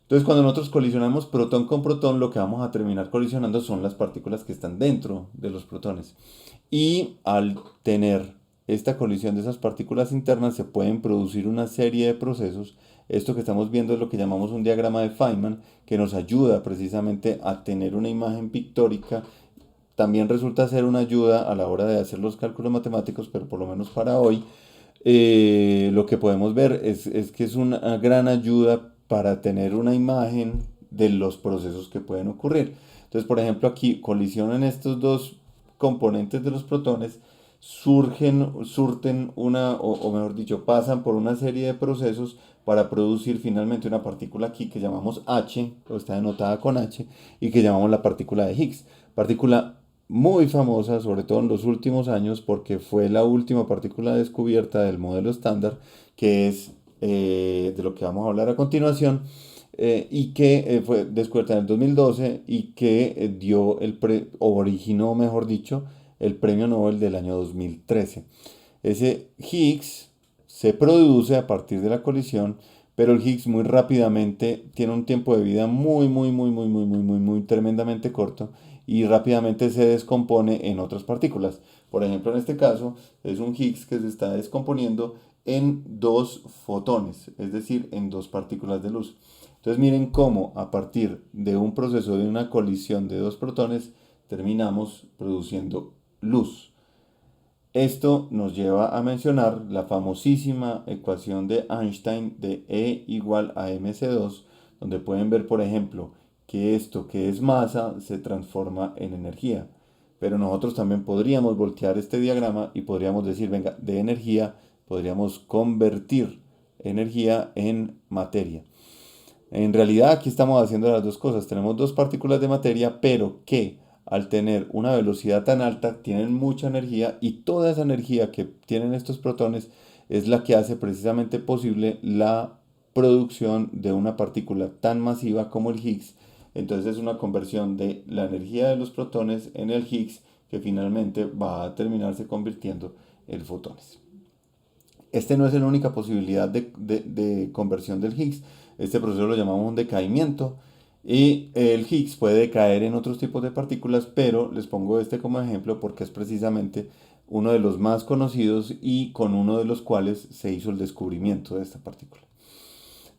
Entonces, cuando nosotros colisionamos protón con protón, lo que vamos a terminar colisionando son las partículas que están dentro de los protones. Y al tener esta colisión de esas partículas internas, se pueden producir una serie de procesos. Esto que estamos viendo es lo que llamamos un diagrama de Feynman, que nos ayuda precisamente a tener una imagen pictórica. También resulta ser una ayuda a la hora de hacer los cálculos matemáticos, pero por lo menos para hoy lo que podemos ver es que es una gran ayuda para tener una imagen de los procesos que pueden ocurrir. Entonces, por ejemplo, aquí colisionan estos dos componentes de los protones, surten o mejor dicho, pasan por una serie de procesos para producir finalmente una partícula aquí que llamamos H, o está denotada con H, y que llamamos la partícula de Higgs. Partícula muy famosa, sobre todo en los últimos años, porque fue la última partícula descubierta del modelo estándar, que es de lo que vamos a hablar a continuación, y que fue descubierta en el 2012 y que o originó, mejor dicho, el premio Nobel del año 2013. Ese Higgs se produce a partir de la colisión, pero el Higgs muy rápidamente tiene un tiempo de vida muy tremendamente corto y rápidamente se descompone en otras partículas. Por ejemplo, en este caso es un Higgs que se está descomponiendo en dos fotones, es decir, en dos partículas de luz. Entonces miren cómo a partir de un proceso de una colisión de dos protones terminamos produciendo luz. Esto nos lleva a mencionar la famosísima ecuación de Einstein de E igual a mc2, donde pueden ver, por ejemplo, que esto que es masa se transforma en energía. Pero nosotros también podríamos voltear este diagrama y podríamos decir, venga, de energía podríamos convertir energía en materia. En realidad aquí estamos haciendo las dos cosas. Tenemos dos partículas de materia, pero que al tener una velocidad tan alta tienen mucha energía y toda esa energía que tienen estos protones es la que hace precisamente posible la producción de una partícula tan masiva como el Higgs. Entonces es una conversión de la energía de los protones en el Higgs que finalmente va a terminarse convirtiendo en fotones. Este no es la única posibilidad de conversión del Higgs. Este proceso lo llamamos un decaimiento. Y el Higgs puede decaer en otros tipos de partículas, pero les pongo este como ejemplo porque es precisamente uno de los más conocidos y con uno de los cuales se hizo el descubrimiento de esta partícula.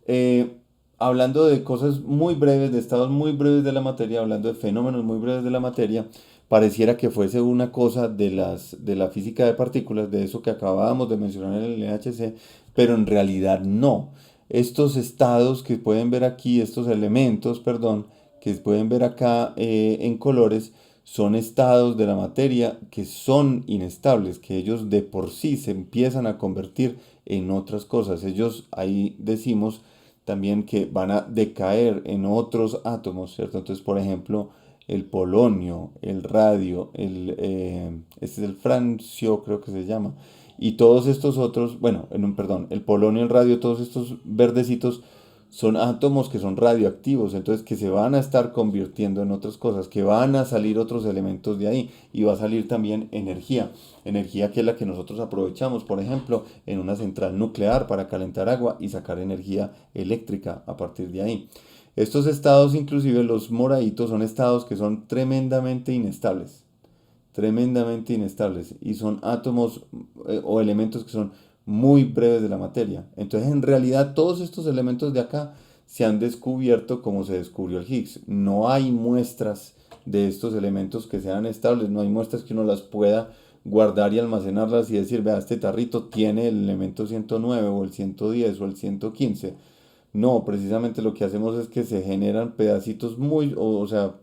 Eh, Hablando de cosas muy breves, de estados muy breves de la materia, hablando de fenómenos muy breves de la materia, pareciera que fuese una cosa de la física de partículas, de eso que acabábamos de mencionar en el LHC, pero en realidad no. Estos estados que pueden ver aquí, estos elementos, perdón, que pueden ver acá en colores, son estados de la materia que son inestables, que ellos de por sí se empiezan a convertir en otras cosas. Ellos ahí decimos también que van a decaer en otros átomos, ¿cierto? Entonces, por ejemplo, el polonio, el radio, este es el francio, creo que se llama, y todos estos otros, bueno, perdón, el polonio, el radio, todos estos verdecitos son átomos que son radioactivos, entonces que se van a estar convirtiendo en otras cosas, que van a salir otros elementos de ahí y va a salir también energía, energía que es la que nosotros aprovechamos, por ejemplo, en una central nuclear para calentar agua y sacar energía eléctrica a partir de ahí. Estos estados, inclusive los moraditos, son estados que son tremendamente inestables y son átomos o elementos que son muy breves de la materia. Entonces, en realidad, todos estos elementos de acá se han descubierto como se descubrió el Higgs. No hay muestras de estos elementos que sean estables, no hay muestras que uno las pueda guardar y almacenarlas y decir, vea, este tarrito tiene el elemento 109 o el 110 o el 115. No, precisamente lo que hacemos es que se generan pedacitos o sea,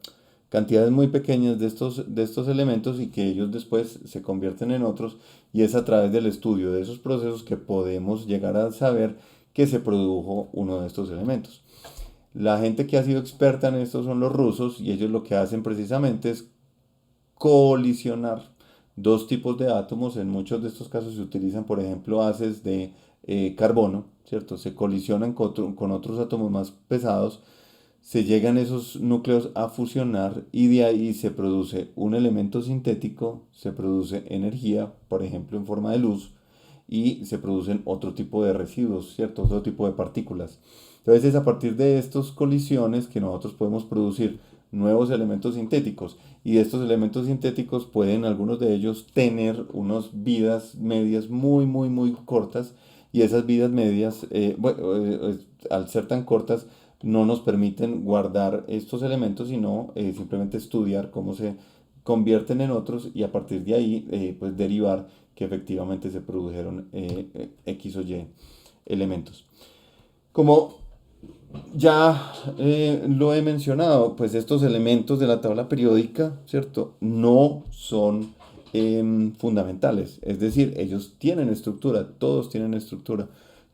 cantidades muy pequeñas de estos elementos y que ellos después se convierten en otros y es a través del estudio de esos procesos que podemos llegar a saber que se produjo uno de estos elementos. La gente que ha sido experta en esto son los rusos y ellos lo que hacen precisamente es colisionar dos tipos de átomos. En muchos de estos casos se utilizan, por ejemplo, haces de carbono, ¿cierto? Se colisionan con otros átomos más pesados, se llegan esos núcleos a fusionar y de ahí se produce un elemento sintético, se produce energía, por ejemplo, en forma de luz, y se producen otro tipo de residuos, ¿cierto? Otro tipo de partículas. Entonces es a partir de estas colisiones que nosotros podemos producir nuevos elementos sintéticos y de estos elementos sintéticos pueden algunos de ellos tener unas vidas medias muy cortas y esas vidas medias, al ser tan cortas, no nos permiten guardar estos elementos, sino simplemente estudiar convierten en otros y a partir de ahí pues derivar que efectivamente se produjeron X o Y elementos. Como ya lo he mencionado, pues estos elementos de la tabla periódica, ¿cierto? No son fundamentales, es decir, ellos tienen estructura, todos tienen estructura.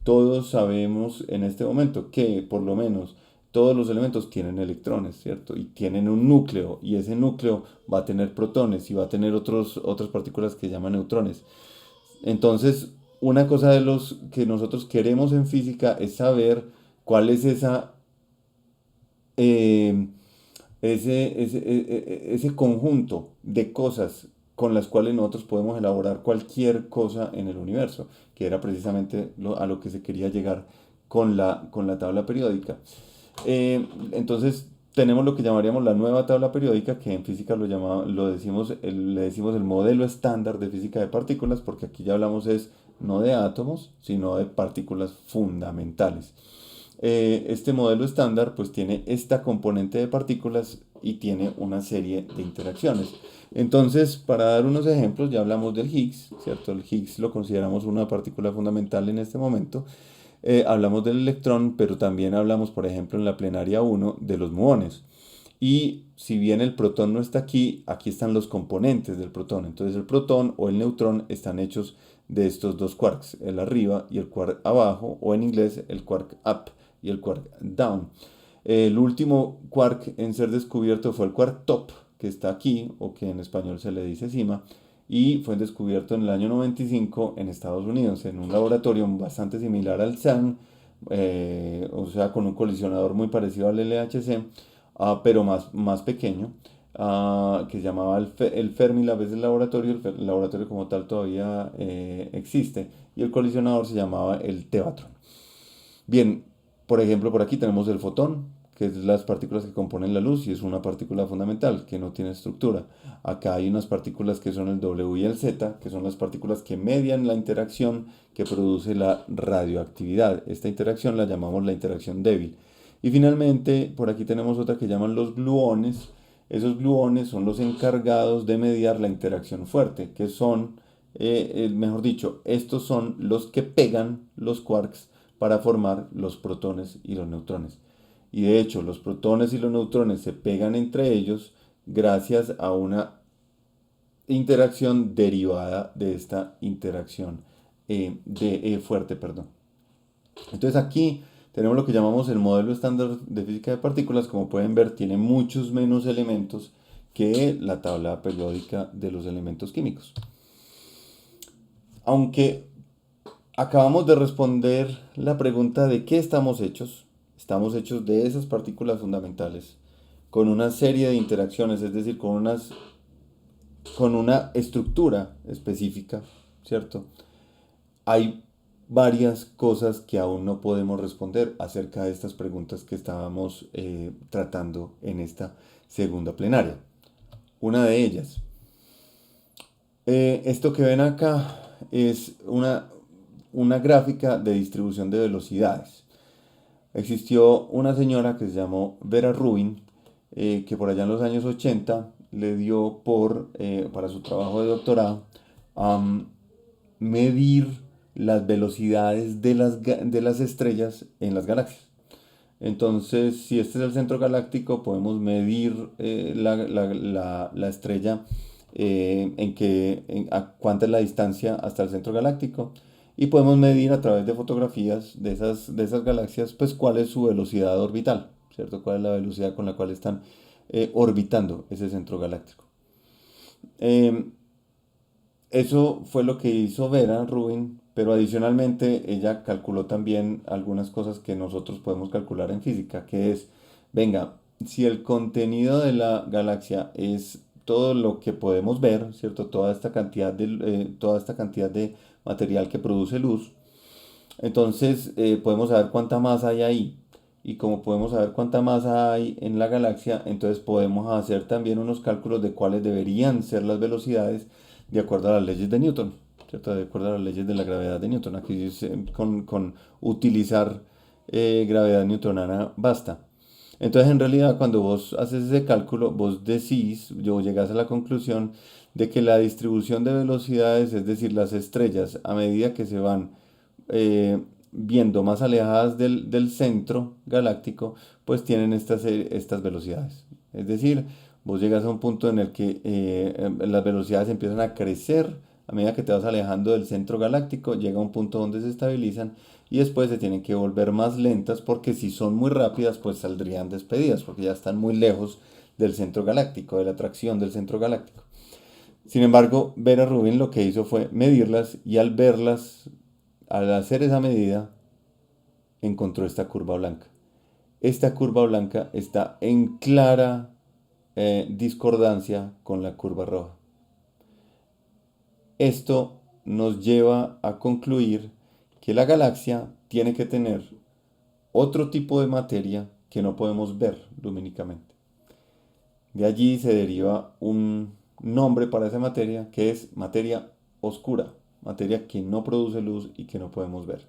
Todos sabemos en este momento que por lo menos todos los elementos tienen electrones, ¿cierto? Y tienen un núcleo, y ese núcleo va a tener protones y va a tener otras partículas que llaman neutrones. Entonces, una cosa de los que nosotros queremos en física es saber cuál es eh, ese conjunto de cosas con las cuales nosotros podemos elaborar cualquier cosa en el universo, que era precisamente a lo que se quería llegar con la tabla periódica. Entonces, tenemos lo que llamaríamos la nueva tabla periódica, que en física lo decimos, le decimos el modelo estándar de física de partículas, porque aquí ya hablamos es no de átomos, sino de partículas fundamentales. Este modelo estándar pues tiene esta componente de partículas y tiene una serie de interacciones. Entonces, para dar unos ejemplos, ya hablamos del Higgs, ¿cierto? El Higgs lo consideramos una partícula fundamental en este momento. Hablamos del electrón, pero también hablamos, por ejemplo, en la plenaria 1 de los muones. Y si bien el protón no está aquí, aquí están los componentes del protón. Entonces el protón o el neutrón están hechos de estos dos quarks, el arriba y el quark abajo, o en inglés el quark up y el quark down. El último quark en ser descubierto fue el quark top, que está aquí, o que en español se le dice cima, y fue descubierto en el año 95 en Estados Unidos, en un laboratorio bastante similar al CERN, o sea, con un colisionador muy parecido al LHC, pero más pequeño, que se llamaba el Fermilab, es el laboratorio. El laboratorio como tal todavía existe, y el colisionador se llamaba el Tevatron. Bien, por ejemplo, por aquí tenemos el fotón, que es las partículas que componen la luz y es una partícula fundamental que no tiene estructura. Acá hay unas partículas que son el W y el Z, que son las partículas que median la interacción que produce la radioactividad. Esta interacción la llamamos la interacción débil. Y finalmente, por aquí tenemos otra que llaman los gluones. Esos gluones son los encargados de mediar la interacción fuerte, que son, mejor dicho, estos son los que pegan los quarks para formar los protones y los neutrones. Y de hecho, los protones y los neutrones se pegan entre ellos gracias a una interacción derivada de esta interacción fuerte, perdón. Entonces aquí tenemos lo que llamamos el modelo estándar de física de partículas. Como pueden ver, tiene muchos menos elementos que la tabla periódica de los elementos químicos. Aunque acabamos de responder la pregunta de qué estamos hechos. Estamos hechos de esas partículas fundamentales con una serie de interacciones, es decir, con una estructura específica, ¿cierto? Hay varias cosas que aún no podemos responder acerca de estas preguntas que estábamos tratando en esta segunda plenaria. Una de ellas, esto que ven acá es una gráfica de distribución de velocidades. Existió una señora que se llamó Vera Rubin, que por allá en los años 80 le dio para su trabajo de doctorado, medir las velocidades de las estrellas en las galaxias. Entonces, si este es el centro galáctico, podemos medir la estrella a cuánta es la distancia hasta el centro galáctico, y podemos medir a través de fotografías de esas galaxias, pues cuál es su velocidad orbital, ¿cierto? Cuál es la velocidad con la cual están orbitando ese centro galáctico. Eso fue lo que hizo Vera Rubin, pero adicionalmente ella calculó también algunas cosas que nosotros podemos calcular en física, que es, venga, si el contenido de la galaxia es todo lo que podemos ver, ¿cierto? Toda esta cantidad de material que produce luz, entonces podemos saber cuánta masa hay ahí. Y como podemos saber cuánta masa hay en la galaxia, entonces podemos hacer también unos cálculos de cuáles deberían ser las velocidades de acuerdo a las leyes de Newton, ¿cierto? De acuerdo a las leyes de la gravedad de Newton. Aquí con utilizar gravedad newtonana basta. Entonces, en realidad, cuando vos haces ese cálculo, vos decís, yo llegas a la conclusión de que la distribución de velocidades, es decir, las estrellas, a medida que se van viendo más alejadas del centro galáctico, pues tienen estas velocidades. Es decir, vos llegas a un punto en el que las velocidades empiezan a crecer a medida que te vas alejando del centro galáctico, llega un punto donde se estabilizan y después se tienen que volver más lentas porque si son muy rápidas, pues saldrían despedidas porque ya están muy lejos del centro galáctico, de la atracción del centro galáctico. Sin embargo, Vera Rubin lo que hizo fue medirlas y al verlas, al hacer esa medida, encontró esta curva blanca. Esta curva blanca está en clara discordancia con la curva roja. Esto nos lleva a concluir que la galaxia tiene que tener otro tipo de materia que no podemos ver lumínicamente. De allí se deriva un nombre para esa materia que es materia oscura, materia que no produce luz y que no podemos ver.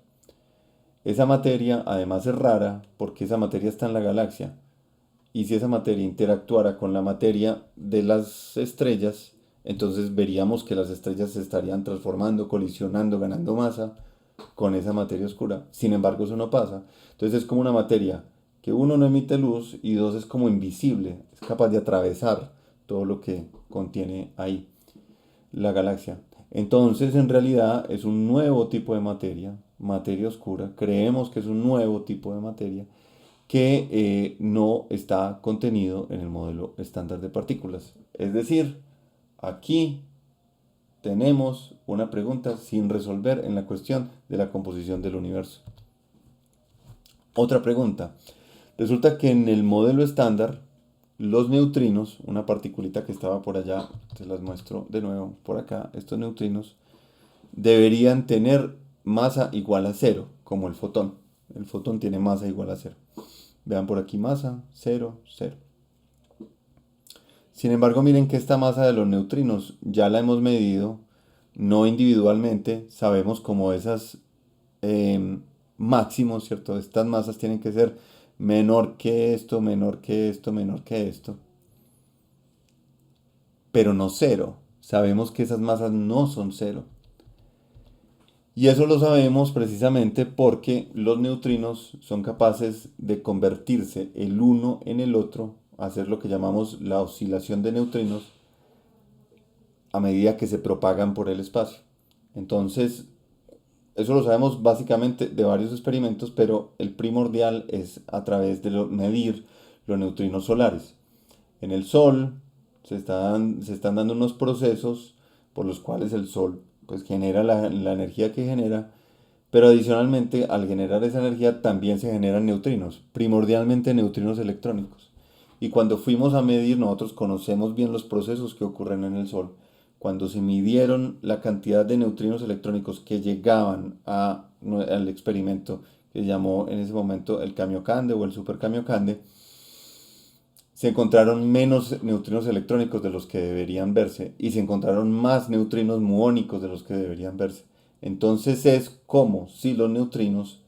Esa materia además es rara porque esa materia está en la galaxia y si esa materia interactuara con la materia de las estrellas, entonces veríamos que las estrellas se estarían transformando, colisionando, ganando masa con esa materia oscura. Sin embargo, eso no pasa. Entonces es como una materia que uno no emite luz y dos es como invisible, es capaz de atravesar todo lo que contiene ahí la galaxia. Entonces, en realidad es un nuevo tipo de materia, materia oscura. Creemos que es un nuevo tipo de materia que no está contenido en el modelo estándar de partículas. Es decir, aquí tenemos una pregunta sin resolver en la cuestión de la composición del universo. Otra pregunta. Resulta que en el modelo estándar, los neutrinos, una particulita que estaba por allá, se las muestro de nuevo por acá, estos neutrinos, deberían tener masa igual a cero, como el fotón. El fotón tiene masa igual a cero. Vean por aquí masa, cero, cero. Sin embargo, miren que esta masa de los neutrinos ya la hemos medido, no individualmente, sabemos cómo esas máximos, ¿cierto? Estas masas tienen que ser menor que esto, menor que esto, menor que esto, pero no cero. Sabemos que esas masas no son cero. Y eso lo sabemos precisamente porque los neutrinos son capaces de convertirse el uno en el otro, hacer lo que llamamos la oscilación de neutrinos a medida que se propagan por el espacio. Entonces, eso lo sabemos básicamente de varios experimentos, pero el primordial es a través de medir los neutrinos solares. En el Sol se están dando unos procesos por los cuales el Sol pues, genera la energía que genera, pero adicionalmente al generar esa energía también se generan neutrinos, primordialmente neutrinos electrónicos. Y cuando fuimos a medir, nosotros conocemos bien los procesos que ocurren en el Sol. Cuando se midieron la cantidad de neutrinos electrónicos que llegaban al experimento que se llamó en ese momento el Kamiokande o el Super Kamiokande, se encontraron menos neutrinos electrónicos de los que deberían verse y se encontraron más neutrinos muónicos de los que deberían verse. Entonces es como si los neutrinos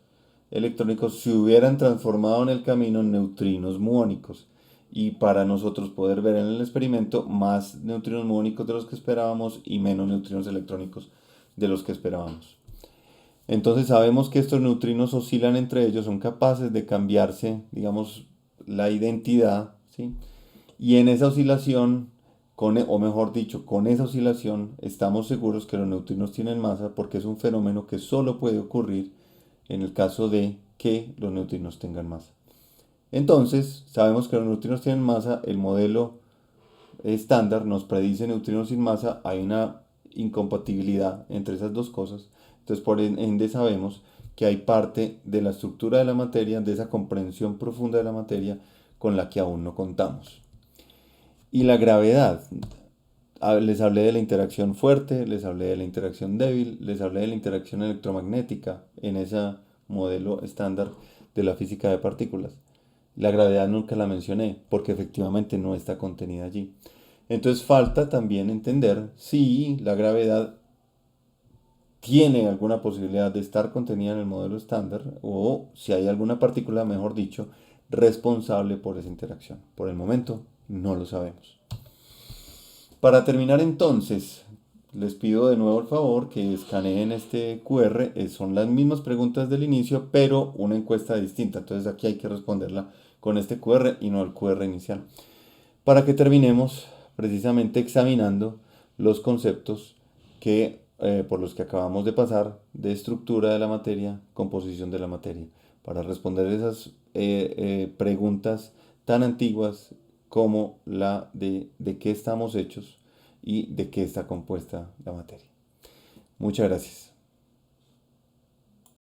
electrónicos se hubieran transformado en el camino en neutrinos muónicos. Y para nosotros poder ver en el experimento más neutrinos muónicos de los que esperábamos y menos neutrinos electrónicos de los que esperábamos. Entonces sabemos que estos neutrinos oscilan entre ellos, son capaces de cambiarse, digamos, la identidad, ¿sí? Y en esa oscilación, o mejor dicho, con esa oscilación, estamos seguros que los neutrinos tienen masa porque es un fenómeno que solo puede ocurrir en el caso de que los neutrinos tengan masa. Entonces, sabemos que los neutrinos tienen masa, el modelo estándar nos predice neutrinos sin masa, hay una incompatibilidad entre esas dos cosas. Entonces, por ende, sabemos que hay parte de la estructura de la materia, de esa comprensión profunda de la materia, con la que aún no contamos. Y la gravedad. Les hablé de la interacción fuerte, les hablé de la interacción débil, les hablé de la interacción electromagnética en ese modelo estándar de la física de partículas. La gravedad nunca la mencioné porque efectivamente no está contenida allí. Entonces falta también entender si la gravedad tiene alguna posibilidad de estar contenida en el modelo estándar o si hay alguna partícula, mejor dicho, responsable por esa interacción. Por el momento no lo sabemos. Para terminar entonces, les pido de nuevo el favor que escaneen este QR. Son las mismas preguntas del inicio, pero una encuesta distinta. Entonces aquí hay que responderla con este QR y no el QR inicial. Para que terminemos precisamente examinando los conceptos por los que acabamos de pasar de estructura de la materia, composición de la materia, para responder esas preguntas tan antiguas como la de qué estamos hechos y de qué está compuesta la materia. Muchas gracias.